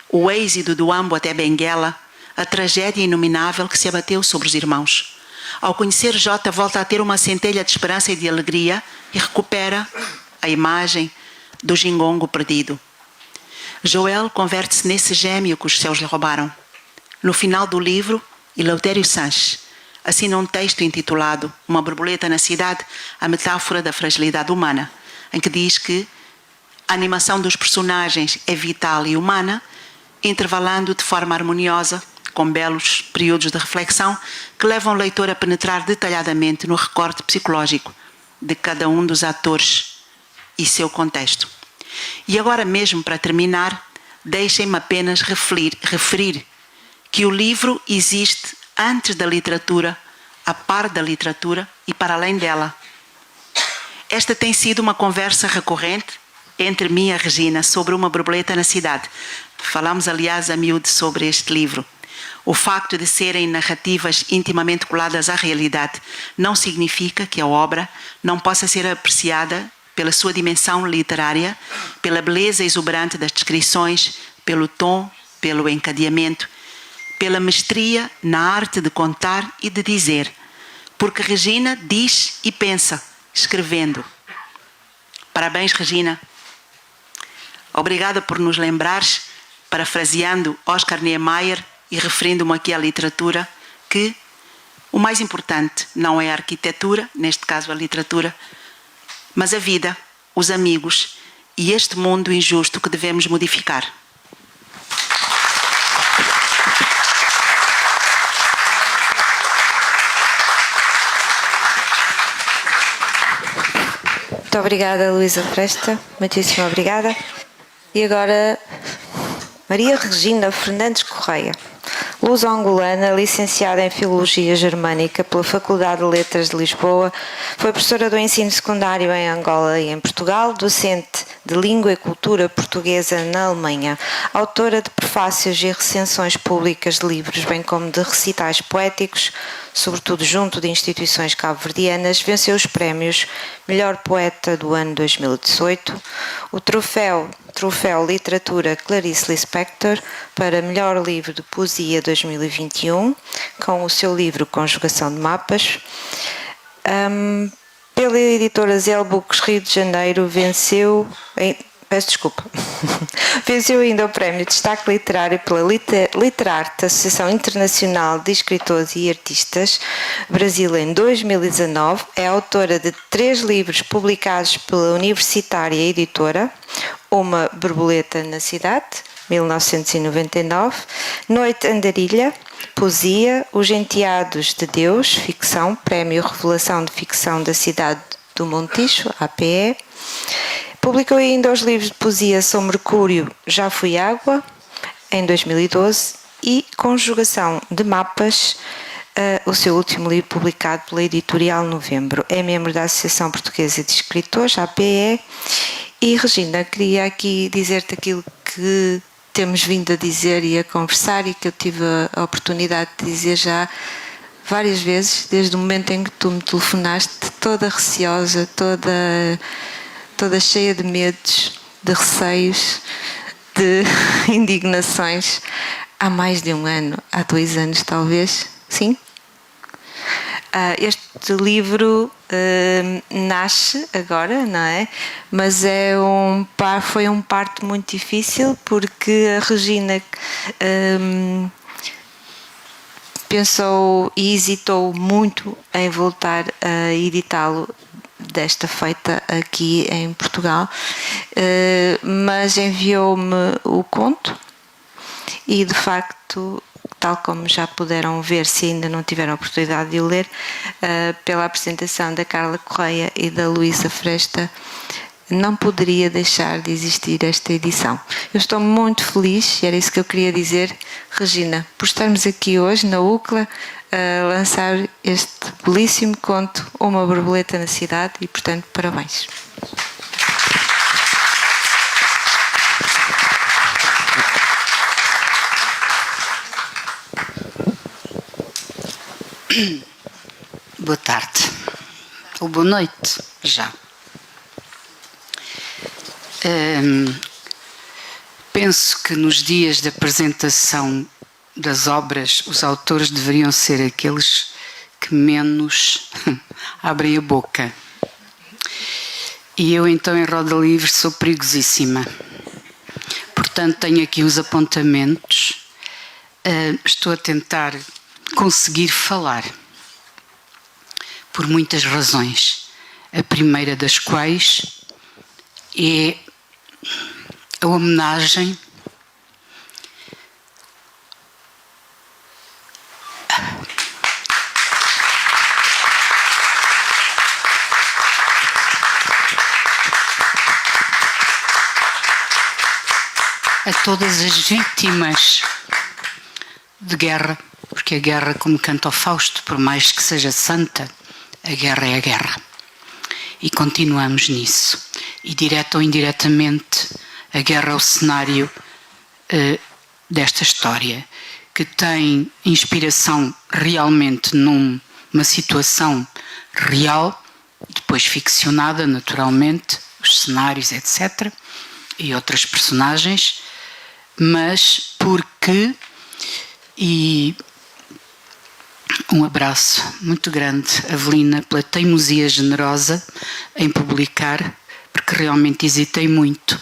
o êxodo do Ambo até Benguela, a tragédia inominável que se abateu sobre os irmãos. Ao conhecer Jota, volta a ter uma centelha de esperança e de alegria e recupera a imagem do gingongo perdido. Joel converte-se nesse gêmeo que os céus lhe roubaram. No final do livro, Eleutério Sanches assina um texto intitulado Uma borboleta na cidade, a metáfora da fragilidade humana, em que diz que a animação dos personagens é vital e humana, intervalando de forma harmoniosa, com belos períodos de reflexão que levam o leitor a penetrar detalhadamente no recorte psicológico de cada um dos atores e seu contexto. E agora mesmo, para terminar, deixem-me apenas referir que o livro existe antes da literatura, a par da literatura e para além dela. Esta tem sido uma conversa recorrente entre mim e a Regina sobre Uma Borboleta na Cidade. Falamos, aliás, a miúdo sobre este livro. O facto de serem narrativas intimamente coladas à realidade não significa que a obra não possa ser apreciada pela sua dimensão literária, pela beleza exuberante das descrições, pelo tom, pelo encadeamento, pela mestria na arte de contar e de dizer, porque Regina diz e pensa, escrevendo. Parabéns, Regina. Obrigada por nos lembrares, parafraseando Oscar Niemeyer e referindo-me aqui à literatura, que o mais importante não é a arquitetura, neste caso a literatura, mas a vida, os amigos e este mundo injusto que devemos modificar. Muito obrigada, Luísa Fresta. Muitíssimo obrigada. E agora, Maria Regina Fernandes Correia, luso-angolana, licenciada em Filologia Germânica pela Faculdade de Letras de Lisboa, foi professora do ensino secundário em Angola e em Portugal, docente de Língua e Cultura Portuguesa na Alemanha, autora de prefácios e recensões públicas de livros, bem como de recitais poéticos, sobretudo junto de instituições cabo-verdianas, venceu os prémios Melhor Poeta do ano 2018, o Troféu Literatura Clarice Lispector para Melhor Livro de Poesia 2021, com o seu livro Conjugação de Mapas. Pela editora Zell Books Rio de Janeiro, venceu ainda o Prémio de Destaque Literário pela Literarte, Associação Internacional de Escritores e Artistas, Brasil, em 2019. É autora de 3 livros publicados pela Universitária Editora: Uma Borboleta na Cidade, 1999, Noite Andarilha, Poesia, Os Enteados de Deus, ficção, Prémio Revelação de Ficção da Cidade do Montijo, APE. Publicou ainda os livros de poesia São Mercúrio, Já Fui Água, em 2012, e Conjugação de Mapas, o seu último livro publicado pela Editorial Novembro. É membro da Associação Portuguesa de Escritores, APE. E, Regina, queria aqui dizer-te aquilo que temos vindo a dizer e a conversar e que eu tive a oportunidade de dizer já várias vezes, desde o momento em que tu me telefonaste, toda receosa, toda cheia de medos, de receios, de indignações, há mais de um ano, há 2 anos talvez, sim? Este livro nasce agora, não é? Mas foi um parto muito difícil, porque a Regina pensou e hesitou muito em voltar a editá-lo desta feita aqui em Portugal, mas enviou-me o conto e, de facto, tal como já puderam ver, se ainda não tiveram a oportunidade de o ler, pela apresentação da Carla Correia e da Luísa Fresta, não poderia deixar de existir esta edição. Eu estou muito feliz, e era isso que eu queria dizer, Regina, por estarmos aqui hoje na UCLA a lançar este belíssimo conto, Uma Borboleta na Cidade, e, portanto, parabéns. Boa tarde, ou boa noite, já. Penso que nos dias de apresentação das obras, os autores deveriam ser aqueles que menos abrem a boca. E eu, então, em roda livre, sou perigosíssima. Portanto, tenho aqui os apontamentos. Estou a tentar conseguir falar, por muitas razões. A primeira das quais é a homenagem a todas as vítimas de guerra, porque a guerra, como canta o Fausto, por mais que seja santa, a guerra é a guerra. E continuamos nisso. E, direta ou indiretamente, a guerra é o cenário desta história, que tem inspiração realmente numa situação real, depois ficcionada, naturalmente, os cenários, etc., e outras personagens, mas porque... E um abraço muito grande, Avelina, pela teimosia generosa em publicar, porque realmente hesitei muito,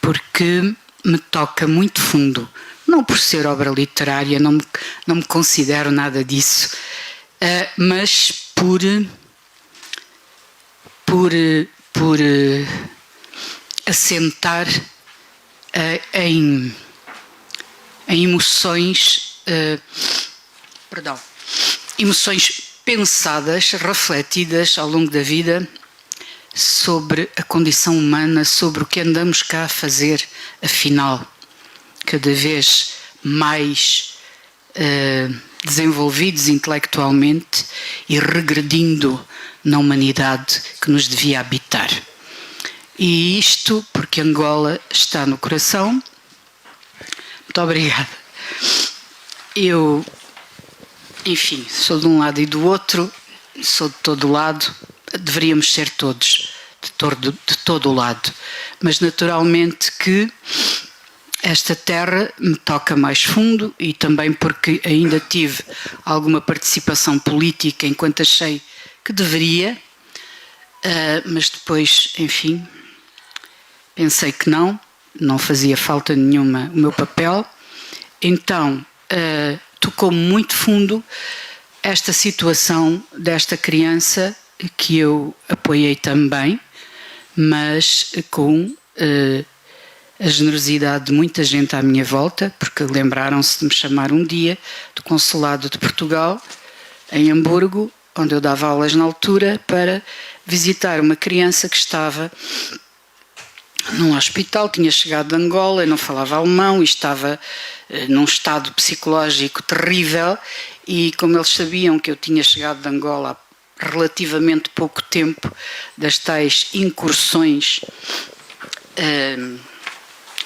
porque me toca muito fundo, não por ser obra literária, não me considero nada disso, mas por assentar em emoções, emoções pensadas, refletidas ao longo da vida sobre a condição humana, sobre o que andamos cá a fazer, afinal, cada vez mais desenvolvidos intelectualmente e regredindo na humanidade que nos devia habitar. E isto porque Angola está no coração. Muito obrigada. Eu, enfim, sou de um lado e do outro, sou de todo lado, deveríamos ser todos de todo o lado, mas naturalmente que esta terra me toca mais fundo, e também porque ainda tive alguma participação política enquanto achei que deveria, mas depois, enfim, pensei que não fazia falta nenhuma o meu papel. Então, tocou-me muito fundo esta situação desta criança, que eu apoiei também, mas com a generosidade de muita gente à minha volta, porque lembraram-se de me chamar um dia do Consulado de Portugal, em Hamburgo, onde eu dava aulas na altura, para visitar uma criança que estava num hospital, tinha chegado de Angola, não falava alemão e estava num estado psicológico terrível, e como eles sabiam que eu tinha chegado de Angola há relativamente pouco tempo, das tais incursões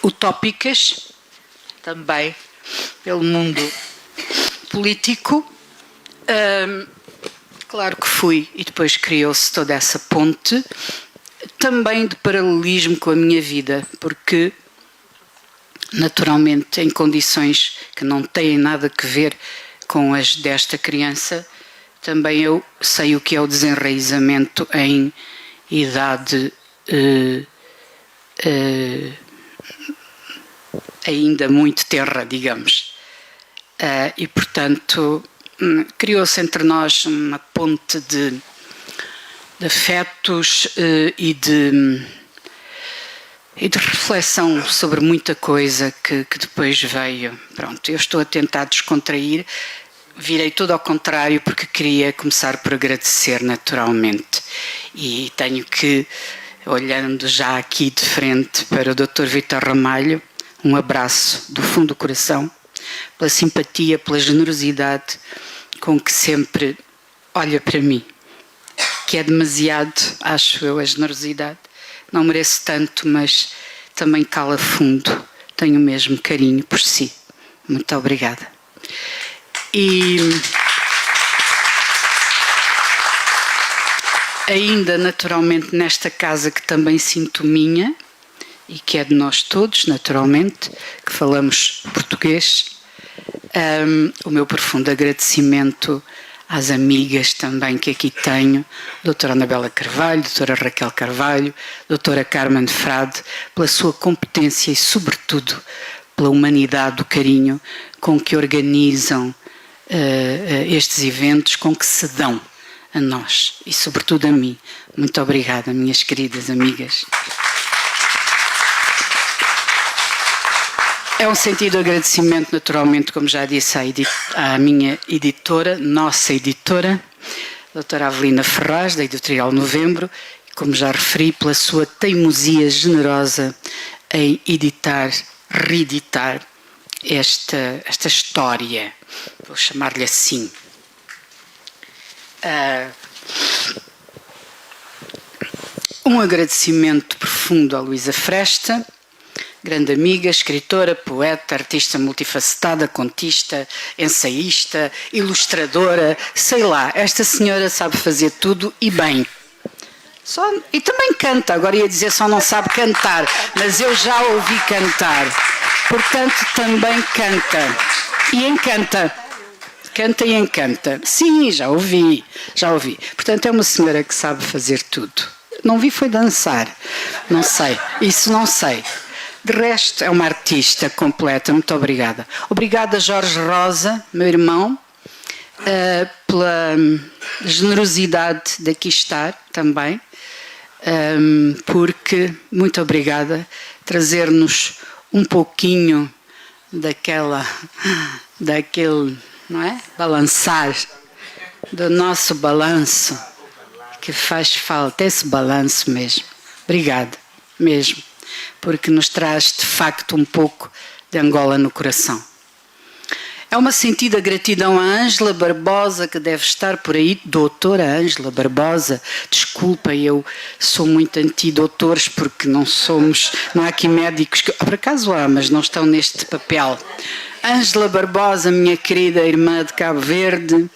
utópicas, também pelo mundo político, claro que fui, e depois criou-se toda essa ponte, também de paralelismo com a minha vida, porque naturalmente em condições que não têm nada a ver com as desta criança, também eu sei o que é o desenraizamento em idade ainda muito tenra, digamos. E portanto criou-se entre nós uma ponte de afetos e de reflexão sobre muita coisa que depois veio. Pronto, eu estou a tentar descontrair, virei tudo ao contrário porque queria começar por agradecer naturalmente. E tenho que, olhando já aqui de frente para o Dr. Vítor Ramalho, um abraço do fundo do coração, pela simpatia, pela generosidade com que sempre olha para mim, que é demasiado, acho eu, a generosidade. Não mereço tanto, mas também cala fundo. Tenho o mesmo carinho por si. Muito obrigada. E ainda naturalmente nesta casa que também sinto minha, e que é de nós todos, naturalmente, que falamos português, o meu profundo agradecimento às amigas também que aqui tenho, doutora Anabela Carvalho, doutora Raquel Carvalho, doutora Carmen Frade, pela sua competência e, sobretudo, pela humanidade, o carinho com que organizam estes eventos, com que se dão a nós e, sobretudo, a mim. Muito obrigada, minhas queridas amigas. É um sentido de agradecimento, naturalmente, como já disse, à minha editora, nossa editora, a doutora Avelina Ferraz, da Editorial Novembro, e, como já referi, pela sua teimosia generosa em editar, reeditar esta história, vou chamar-lhe assim. Um agradecimento profundo à Luísa Fresta, grande amiga, escritora, poeta, artista multifacetada, contista, ensaísta, ilustradora, sei lá, esta senhora sabe fazer tudo e bem. E também canta, agora ia dizer só não sabe cantar, mas eu já ouvi cantar. Portanto, também canta. E encanta. Canta e encanta. Sim, já ouvi. Portanto, é uma senhora que sabe fazer tudo. Não vi foi dançar. Não sei. Isso não sei. De resto, é uma artista completa. Muito obrigada. Obrigada, Jorge Rosa, meu irmão, pela generosidade de aqui estar também, porque, muito obrigada, trazer-nos um pouquinho daquele, não é? Balançar, do nosso balanço, que faz falta, esse balanço mesmo. Obrigada, mesmo. Porque nos traz, de facto, um pouco de Angola no coração. É uma sentida gratidão a Ângela Barbosa, que deve estar por aí, doutora Ângela Barbosa. Desculpa, eu sou muito anti-doutores, porque não há aqui médicos, por acaso há, mas não estão neste papel. Ângela Barbosa, minha querida irmã de Cabo Verde,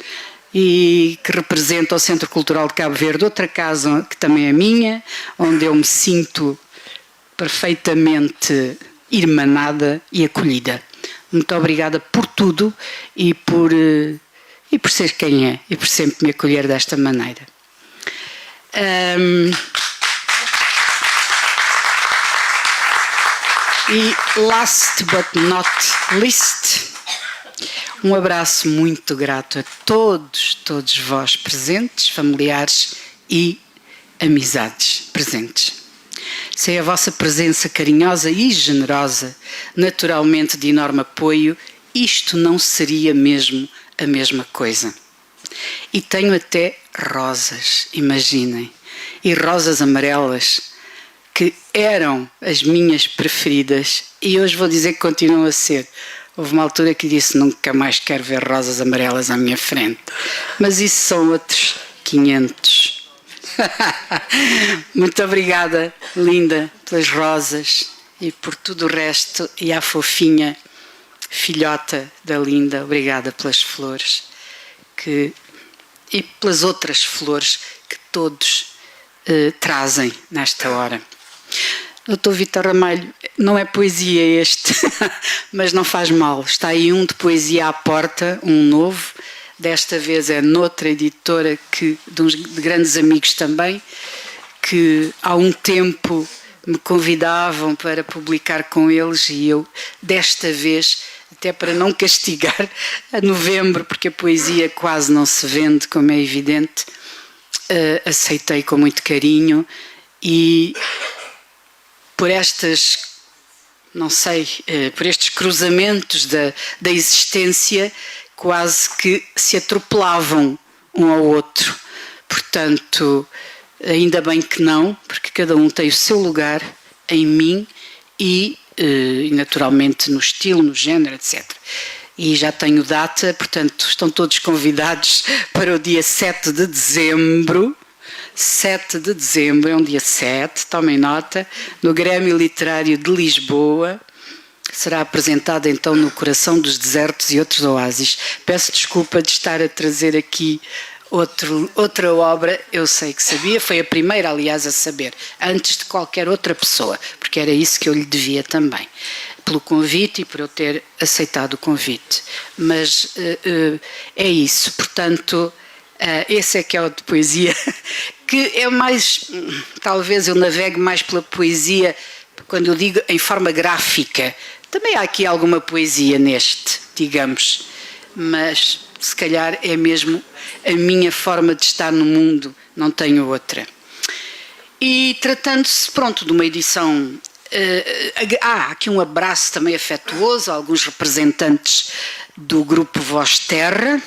e que representa o Centro Cultural de Cabo Verde, outra casa que também é minha, onde eu me sinto perfeitamente irmanada e acolhida. Muito obrigada por tudo e por ser quem é e por sempre me acolher desta maneira. E last but not least, um abraço muito grato a todos vós presentes, familiares e amizades presentes. Sem a vossa presença carinhosa e generosa, naturalmente de enorme apoio, isto não seria mesmo a mesma coisa. E tenho até rosas, imaginem, e rosas amarelas, que eram as minhas preferidas, e hoje vou dizer que continuam a ser Houve uma altura que disse nunca mais quero ver rosas amarelas à minha frente. Mas isso são outros 500. Muito obrigada, linda, pelas rosas e por tudo o resto. E à fofinha filhota da Linda, obrigada pelas flores e pelas outras flores que todos trazem nesta hora. Dr. Vítor Ramalho, não é poesia este, mas não faz mal. Está aí um de poesia à porta, um novo. Desta vez é noutra editora de grandes amigos também, que há um tempo me convidavam para publicar com eles e eu, desta vez, até para não castigar a novembro, porque a poesia quase não se vende, como é evidente, aceitei com muito carinho e por estas, não sei, por estes cruzamentos da existência, quase que se atropelavam um ao outro. Portanto, ainda bem que não, porque cada um tem o seu lugar em mim e naturalmente no estilo, no género, etc. E já tenho data, portanto, estão todos convidados para o dia 7 de dezembro. 7 de dezembro, é um dia 7, tomem nota, no Grêmio Literário de Lisboa. Será apresentada então no Coração dos Desertos e Outros Oásis. Peço desculpa de estar a trazer aqui outra obra, eu sei que sabia, foi a primeira, aliás, a saber, antes de qualquer outra pessoa, porque era isso que eu lhe devia também, pelo convite e por eu ter aceitado o convite. Mas é isso, portanto, esse é que é o de poesia, que é mais, talvez eu navegue mais pela poesia, quando eu digo em forma gráfica. Também há aqui alguma poesia neste, digamos, mas se calhar é mesmo a minha forma de estar no mundo, não tenho outra. E tratando-se, pronto, de uma edição... há aqui um abraço também afetuoso a alguns representantes do grupo Voz Terra,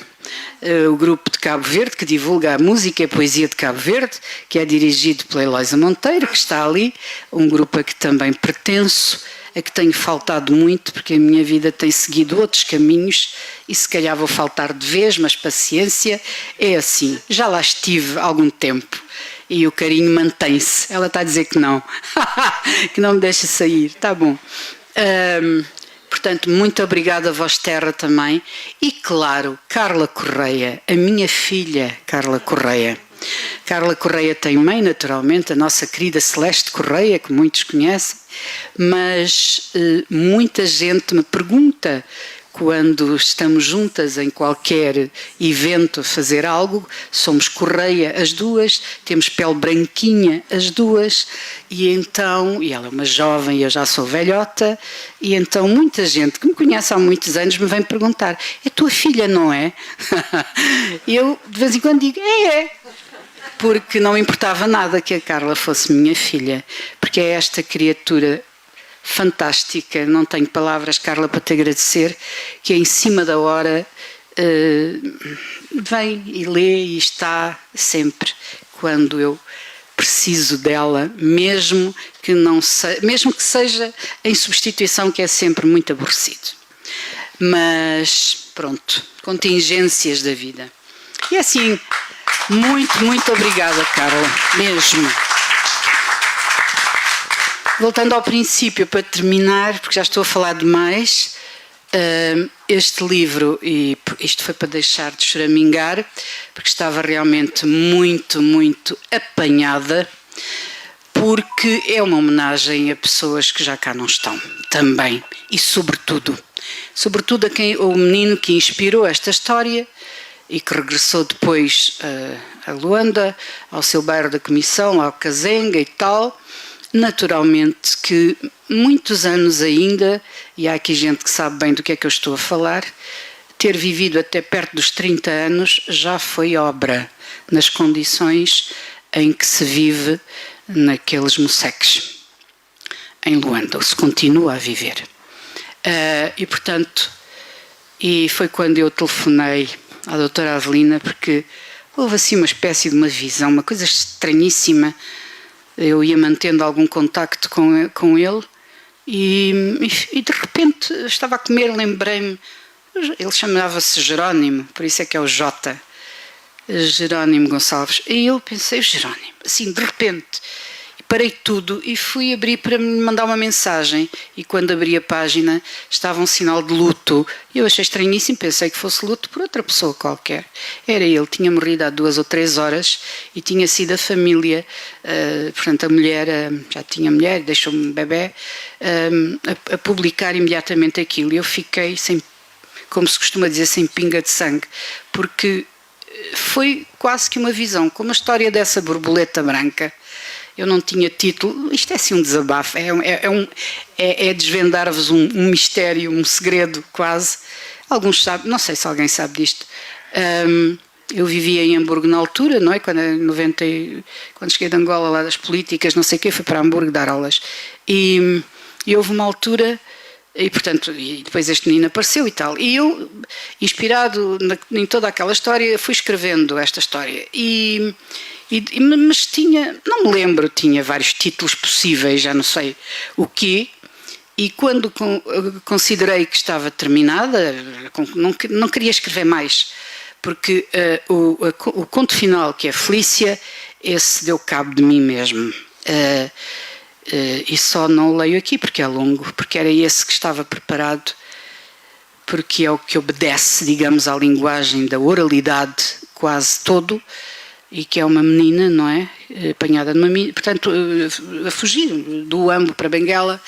o grupo de Cabo Verde, que divulga a música e a poesia de Cabo Verde, que é dirigido pela Eloísa Monteiro, que está ali, um grupo a que também pertenço, a que tenho faltado muito, porque a minha vida tem seguido outros caminhos e se calhar vou faltar de vez, mas paciência, é assim, já lá estive há algum tempo e o carinho mantém-se. Ela está a dizer que não, que não me deixa sair, está bom. Portanto, muito obrigada a Voz Terra também e, claro, Carla Correia, a minha filha Carla Correia. Carla Correia tem mãe, naturalmente, a nossa querida Celeste Correia, que muitos conhecem, mas muita gente me pergunta, quando estamos juntas em qualquer evento a fazer algo, somos Correia as duas, temos pele branquinha as duas, e então, e ela é uma jovem e eu já sou velhota, e então muita gente que me conhece há muitos anos me vem perguntar, é tua filha, não é? E eu de vez em quando digo, é. Porque não me importava nada que a Carla fosse minha filha, porque é esta criatura fantástica, não tenho palavras, Carla, para te agradecer, que em cima da hora vem e lê e está sempre quando eu preciso dela, mesmo que seja em substituição, que é sempre muito aborrecido. Mas pronto, contingências da vida. E assim, muito, muito obrigada, Carla, mesmo. Voltando ao princípio, para terminar, porque já estou a falar demais, este livro, e isto foi para deixar de choramingar, porque estava realmente muito, muito apanhada, porque é uma homenagem a pessoas que já cá não estão, também, e sobretudo a quem, o menino que inspirou esta história e que regressou depois a Luanda, ao seu bairro da Comissão, ao Cazenga e tal. Naturalmente que muitos anos ainda, e há aqui gente que sabe bem do que é que eu estou a falar, ter vivido até perto dos 30 anos já foi obra, nas condições em que se vive naqueles moceques em Luanda, ou se continua a viver. E portanto, e foi quando eu telefonei à doutora Avelina, porque houve assim uma espécie de uma visão, uma coisa estranhíssima. Eu ia mantendo algum contacto com ele E de repente estava a comer, lembrei-me, ele chamava-se Jerónimo, por isso é que é o J, Jerónimo Gonçalves. E eu pensei, Jerónimo, assim, de repente, parei tudo e fui abrir para me mandar uma mensagem. E quando abri a página, estava um sinal de luto. Eu achei estranhíssimo, pensei que fosse luto por outra pessoa qualquer. Era ele, tinha morrido há 2 ou 3 horas e tinha sido a família, portanto a mulher, já tinha mulher, deixou-me um bebê, a publicar imediatamente aquilo. E eu fiquei, sem, como se costuma dizer, sem pinga de sangue, porque foi quase que uma visão, como a história dessa borboleta branca. Eu não tinha título, isto é assim um desabafo, é desvendar-vos um mistério, um segredo quase. Alguns sabem, não sei se alguém sabe disto. Eu vivia em Hamburgo na altura, não é? Quando cheguei de Angola, lá das políticas, não sei o quê, fui para Hamburgo dar aulas. E houve uma altura, e portanto, e depois este menino apareceu e tal. E eu, inspirado em toda aquela história, fui escrevendo esta história. Mas tinha, não me lembro, tinha vários títulos possíveis, já não sei o quê, e quando considerei que estava terminada, não queria escrever mais, porque o conto final, que é Felícia, esse deu cabo de mim mesmo. E só não o leio aqui porque é longo, porque era esse que estava preparado, porque é o que obedece, digamos, à linguagem da oralidade quase todo, e que é uma menina, não é? Apanhada numa mina, portanto, a fugir do Ambo para Benguela,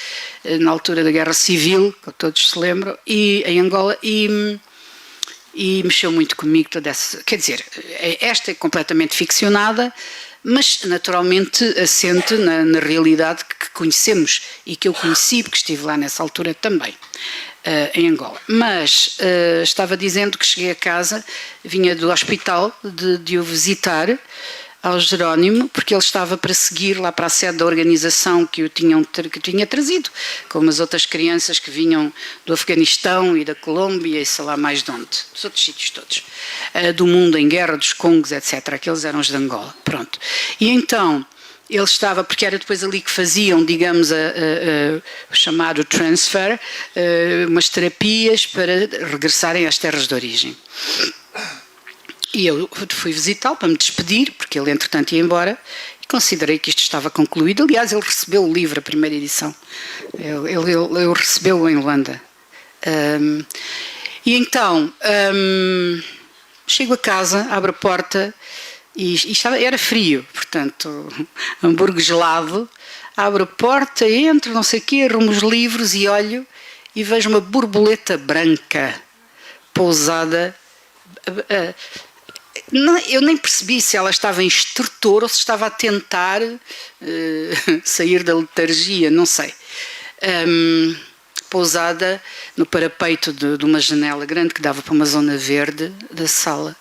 na altura da Guerra Civil, que todos se lembram, e em Angola, e mexeu muito comigo toda essa. Quer dizer, esta é completamente ficcionada, mas naturalmente assente na realidade que conhecemos e que eu conheci, porque estive lá nessa altura também. Em Angola. Mas estava dizendo que cheguei a casa, vinha do hospital de o visitar ao Jerónimo, porque ele estava para seguir lá para a sede da organização que tinha trazido, como as outras crianças que vinham do Afeganistão e da Colômbia e sei lá mais de onde, dos outros sítios todos, do mundo em guerra, dos Congos, etc. Aqueles eram os de Angola. Pronto. E então ele estava, porque era depois ali que faziam, digamos, o chamado transfer, umas terapias para regressarem às terras de origem. E eu fui visitá-lo para me despedir, porque ele entretanto ia embora, e considerei que isto estava concluído. Aliás, ele recebeu o livro, a primeira edição. Ele recebeu em Luanda. E então, chego a casa, abro a porta, e era frio, portanto, Hamburgo gelado, abro a porta, entro, não sei o quê, arrumo os livros e olho e vejo uma borboleta branca pousada. Eu nem percebi se ela estava em estertor ou se estava a tentar sair da letargia, não sei. Pousada no parapeito de uma janela grande que dava para uma zona verde da sala.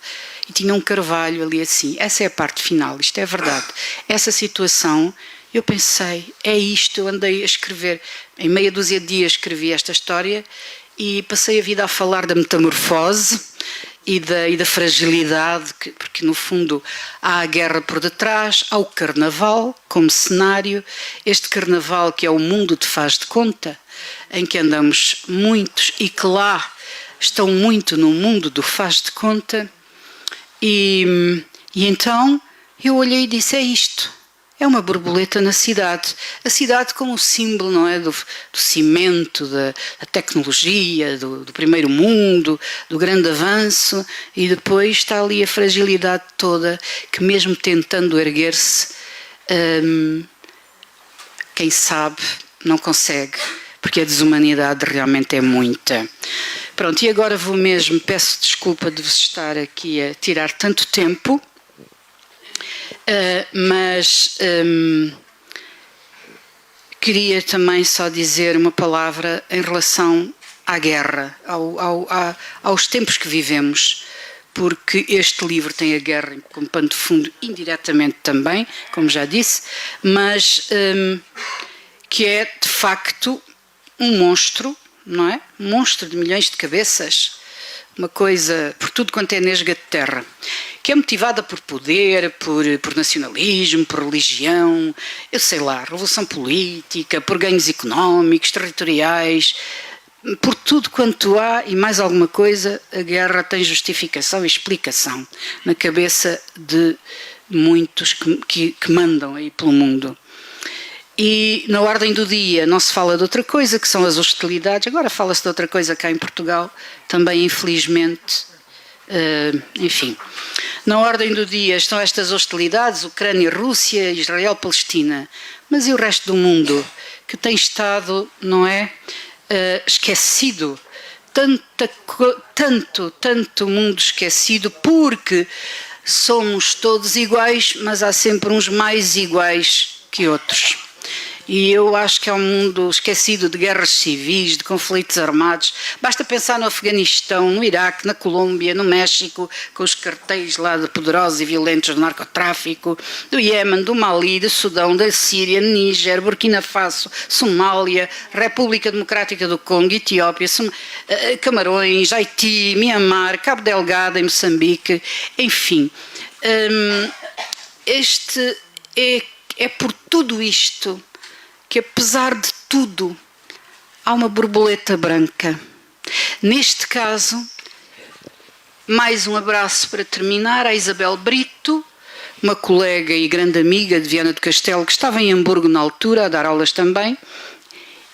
E tinha um carvalho ali assim. Essa é a parte final, isto é verdade. Essa situação, eu pensei, é isto. Eu andei a escrever, em meia dúzia de dias escrevi esta história e passei a vida a falar da metamorfose e da fragilidade, porque no fundo há a guerra por detrás, há o carnaval como cenário, este carnaval que é o mundo de faz de conta, em que andamos muitos e que lá estão muito no mundo do faz de conta. E então eu olhei e disse, é isto, é uma borboleta na cidade, a cidade como símbolo, não é, do cimento, da tecnologia, do primeiro mundo, do grande avanço, e depois está ali a fragilidade toda, que mesmo tentando erguer-se, quem sabe não consegue, porque a desumanidade realmente é muita. Pronto, e agora vou mesmo, peço desculpa de vos estar aqui a tirar tanto tempo, mas queria também só dizer uma palavra em relação à guerra, aos tempos que vivemos, porque este livro tem a guerra como pano de fundo indiretamente também, como já disse, mas que é de facto um monstro, não é? Um monstro de milhões de cabeças, uma coisa, por tudo quanto é nesga de terra, que é motivada por poder, por nacionalismo, por religião, eu sei lá, revolução política, por ganhos económicos, territoriais, por tudo quanto há e mais alguma coisa, a guerra tem justificação e explicação na cabeça de muitos que mandam aí pelo mundo. E na ordem do dia não se fala de outra coisa, que são as hostilidades. Agora fala-se de outra coisa cá em Portugal, também infelizmente. Enfim, na ordem do dia estão estas hostilidades, Ucrânia, Rússia, Israel, Palestina. Mas e o resto do mundo, que tem estado, não é, esquecido? Tanto mundo esquecido, porque somos todos iguais, mas há sempre uns mais iguais que outros. E eu acho que é um mundo esquecido de guerras civis, de conflitos armados. Basta pensar no Afeganistão, no Iraque, na Colômbia, no México, com os cartéis lá de poderosos e violentos do narcotráfico, do Iémen, do Mali, do Sudão, da Síria, Níger, Burkina Faso, Somália, República Democrática do Congo, Etiópia, Camarões, Haiti, Mianmar, Cabo Delgado, em Moçambique, enfim. É por tudo isto que, apesar de tudo, há uma borboleta branca. Neste caso, mais um abraço para terminar à Isabel Brito, uma colega e grande amiga de Viana do Castelo, que estava em Hamburgo na altura, a dar aulas também,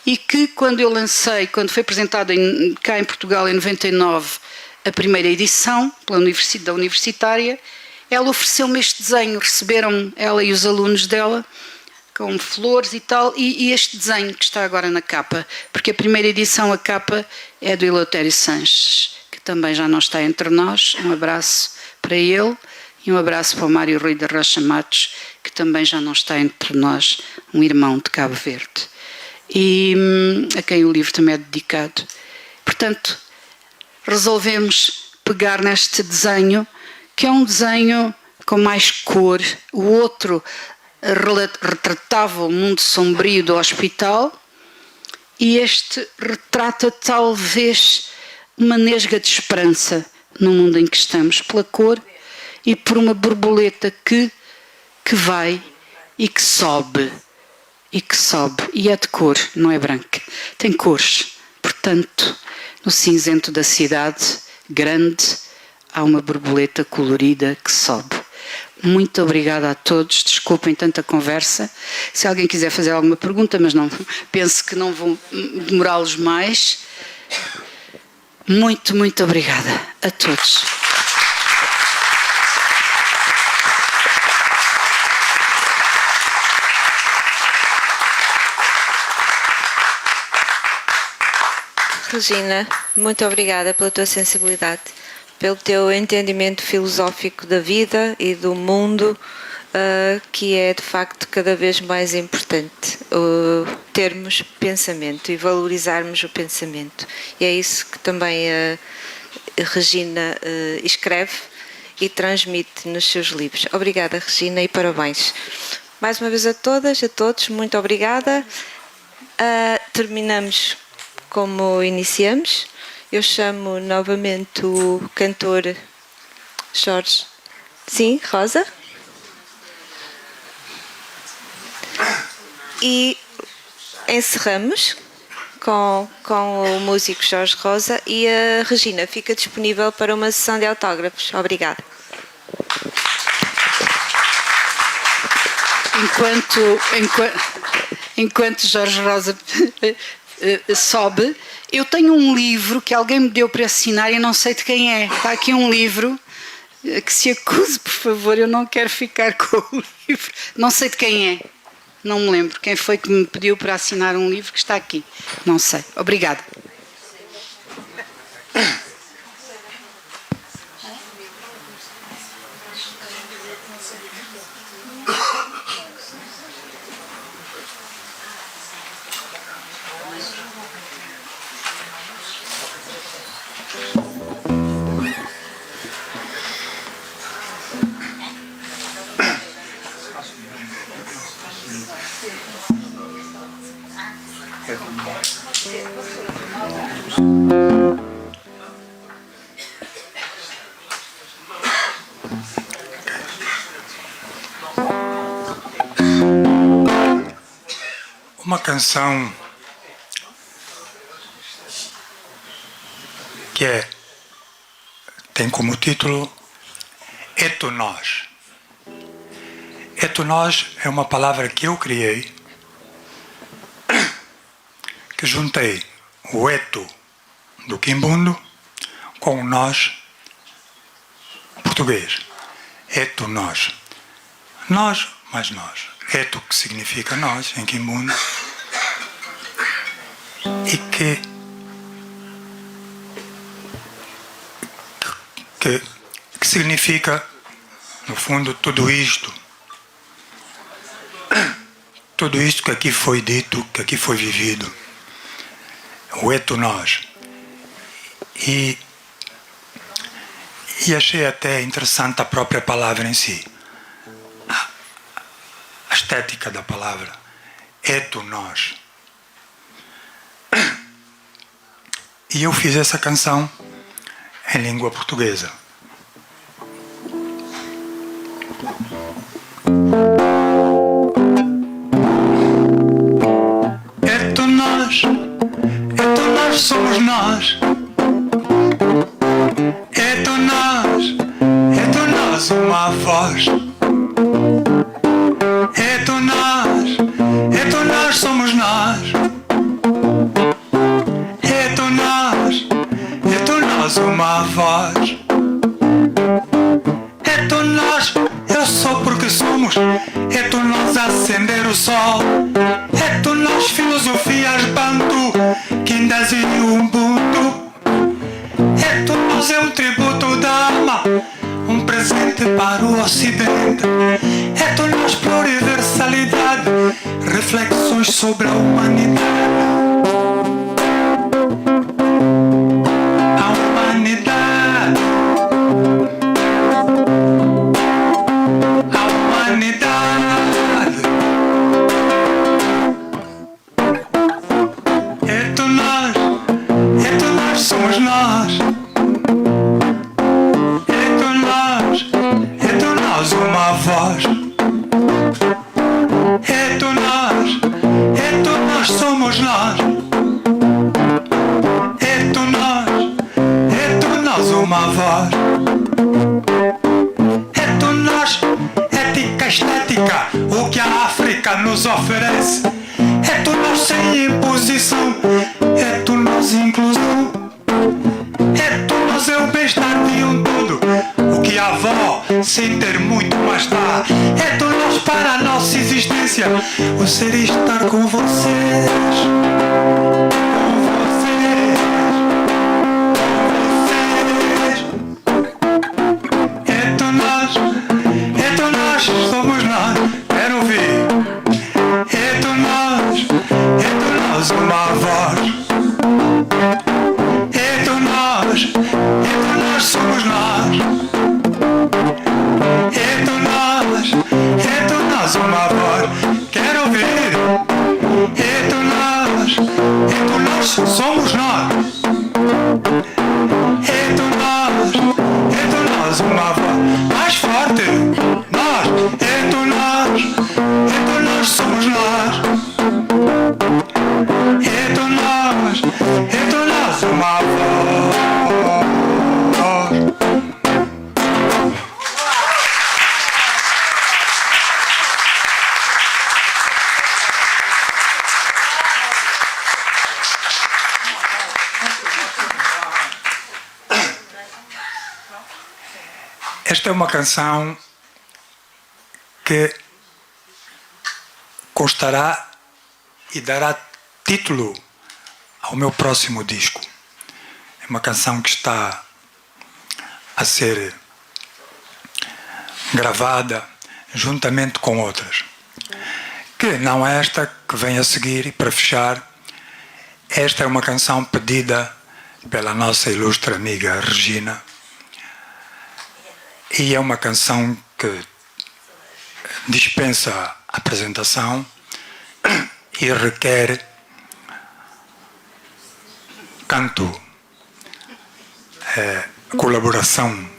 e que quando foi apresentada cá em Portugal em 99, a primeira edição, da Universitária, ela ofereceu-me este desenho, receberam ela e os alunos dela, com flores e tal, e este desenho que está agora na capa, porque a primeira edição, a capa, é do Eleutério Sanches, que também já não está entre nós. Um abraço para ele e um abraço para o Mário Rui da Rocha Matos, que também já não está entre nós, um irmão de Cabo Verde, e a quem o livro também é dedicado. Portanto, resolvemos pegar neste desenho, que é um desenho com mais cor. O outro retratava o mundo sombrio do hospital, e este retrata talvez uma nesga de esperança no mundo em que estamos, pela cor e por uma borboleta que vai e que sobe, e é de cor, não é branca, tem cores. Portanto, no cinzento da cidade grande há uma borboleta colorida que sobe. Muito obrigada a todos, desculpem tanta conversa. Se alguém quiser fazer alguma pergunta, mas não penso que não vou demorá-los mais. Muito obrigada a todos. Regina, muito obrigada pela tua sensibilidade, pelo teu entendimento filosófico da vida e do mundo, que é de facto cada vez mais importante, termos pensamento e valorizarmos o pensamento. E é isso que também a Regina escreve e transmite nos seus livros. Obrigada, Regina, e parabéns. Mais uma vez a todas, a todos, muito obrigada. Terminamos como iniciamos. Eu chamo novamente o cantor Jorge. Sim, Rosa. E encerramos com o músico Jorge Rosa, e a Regina fica disponível para uma sessão de autógrafos. Obrigada. Enquanto Jorge Rosa sobe, eu tenho um livro que alguém me deu para assinar e não sei de quem é. Está aqui um livro, que se acuse, por favor, eu não quero ficar com o livro. Não sei de quem é. Não me lembro quem foi que me pediu para assinar um livro que está aqui. Não sei. Obrigada. uma canção que tem como título Eto Nós. Eto Nós é uma palavra que eu criei, que juntei o eto do quimbundo com o nós português. Eto Nós. Nós mais nós. Eto, que significa nós em quimbundo, e que significa, no fundo, tudo isto que aqui foi dito, que aqui foi vivido. O Eto Nós. E achei até interessante a própria palavra em si. A estética da palavra. Eto Nós. E eu fiz essa canção em língua portuguesa. Eto nós somos nós. Eto nós uma voz. Eto nós somos nós. Eto nós uma voz. Eto nós, eu sou porque somos. Eto nós acender o sol. Eto nós filosofias bantu, quindas e ubuntu. Eto nós é um tributo da alma, um presente para o ocidente. Eto nós pluriversalidade, reflexões sobre a humanidade. Somos nós. Eto nós uma voz. Eto nós somos nós. Eto nós uma voz. Eto nós, ética estética, o que a África nos oferece. Eto nós sem imposição. Eto nós inclusão. Eto nós é o bem-estar de um todo, o que a avó, sem ter muito, mais dá. Eto nós para a nossa existência, o ser e estar com vocês. Com vocês. Eto nós somos nós. Quero ouvir. Eto nós uma voz. Eto nós somos nós. Eto nós uma voz. Quero ouvir. Eto nós somos nós. Eto nós uma voz. Mais forte. Nós. Eto nós somos nós. Eto nós uma voz. Esta é uma canção que constará e dará título ao meu próximo disco. É uma canção que está a ser gravada juntamente com outras. Que não é esta que vem a seguir, e para fechar, esta é uma canção pedida pela nossa ilustre amiga Regina. E é uma canção que dispensa apresentação e requer canto, colaboração.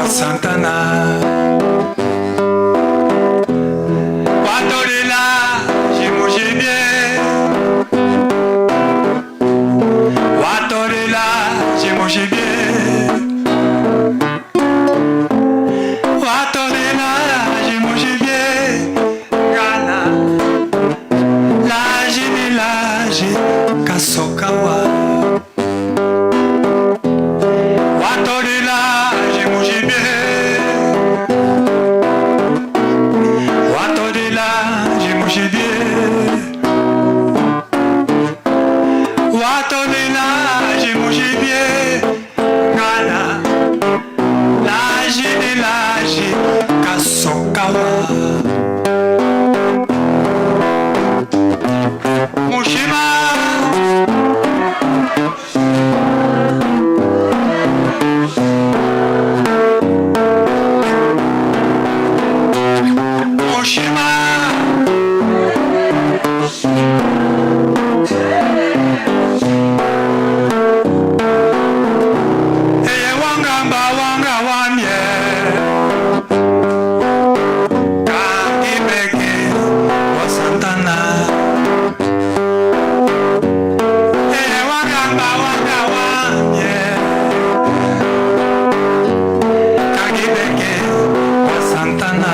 Rua Santana. Watorila, Jimujibie. Watorila, Jimujibie. Watorila, Jimujibie. Gana, laje ni laje, Kasokawa. Watorila, Jimujibie. Watorila, Jimujibie. Watorila, Jimujibie. Gana, laje ni laje, Kasokawa. Mushima. Mushima. Eye wangamba wanga wamye. Kangibeke wa Santana. Eye wangamba wanga wamye. Kangibeke wa Santana.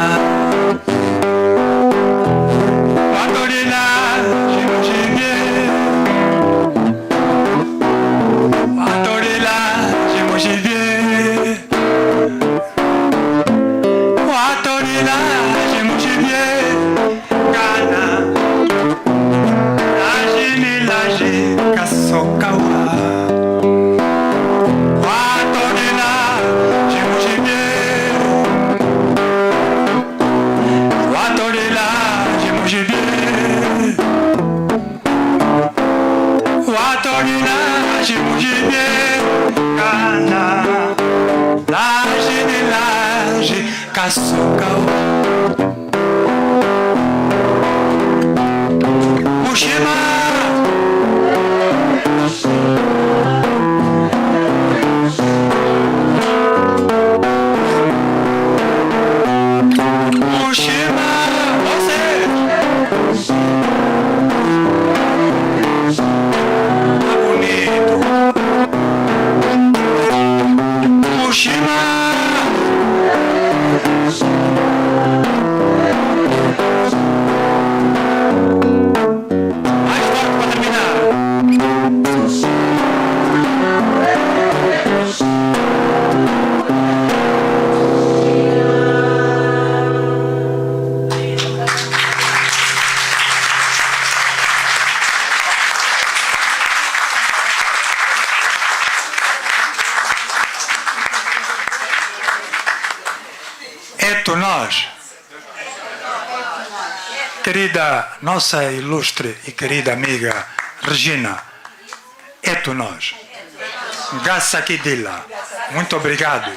Watorila, Jimujibie. Watorila, Jimujibie. Watorila, Jimujibie. Gana, laje ni laje, Kasokawa. Watorila, Jimujibie. Watorila, Jimujibie. Watorila, Jimujibie. Gana, laje ni laje, Kasokawa. Mushima. Mushima, você. Tá bonito. Mushima. Mais forte para terminar. Eto nós, querida, nossa ilustre e querida amiga Regina, eto nós. Gassa Kidila, muito obrigado.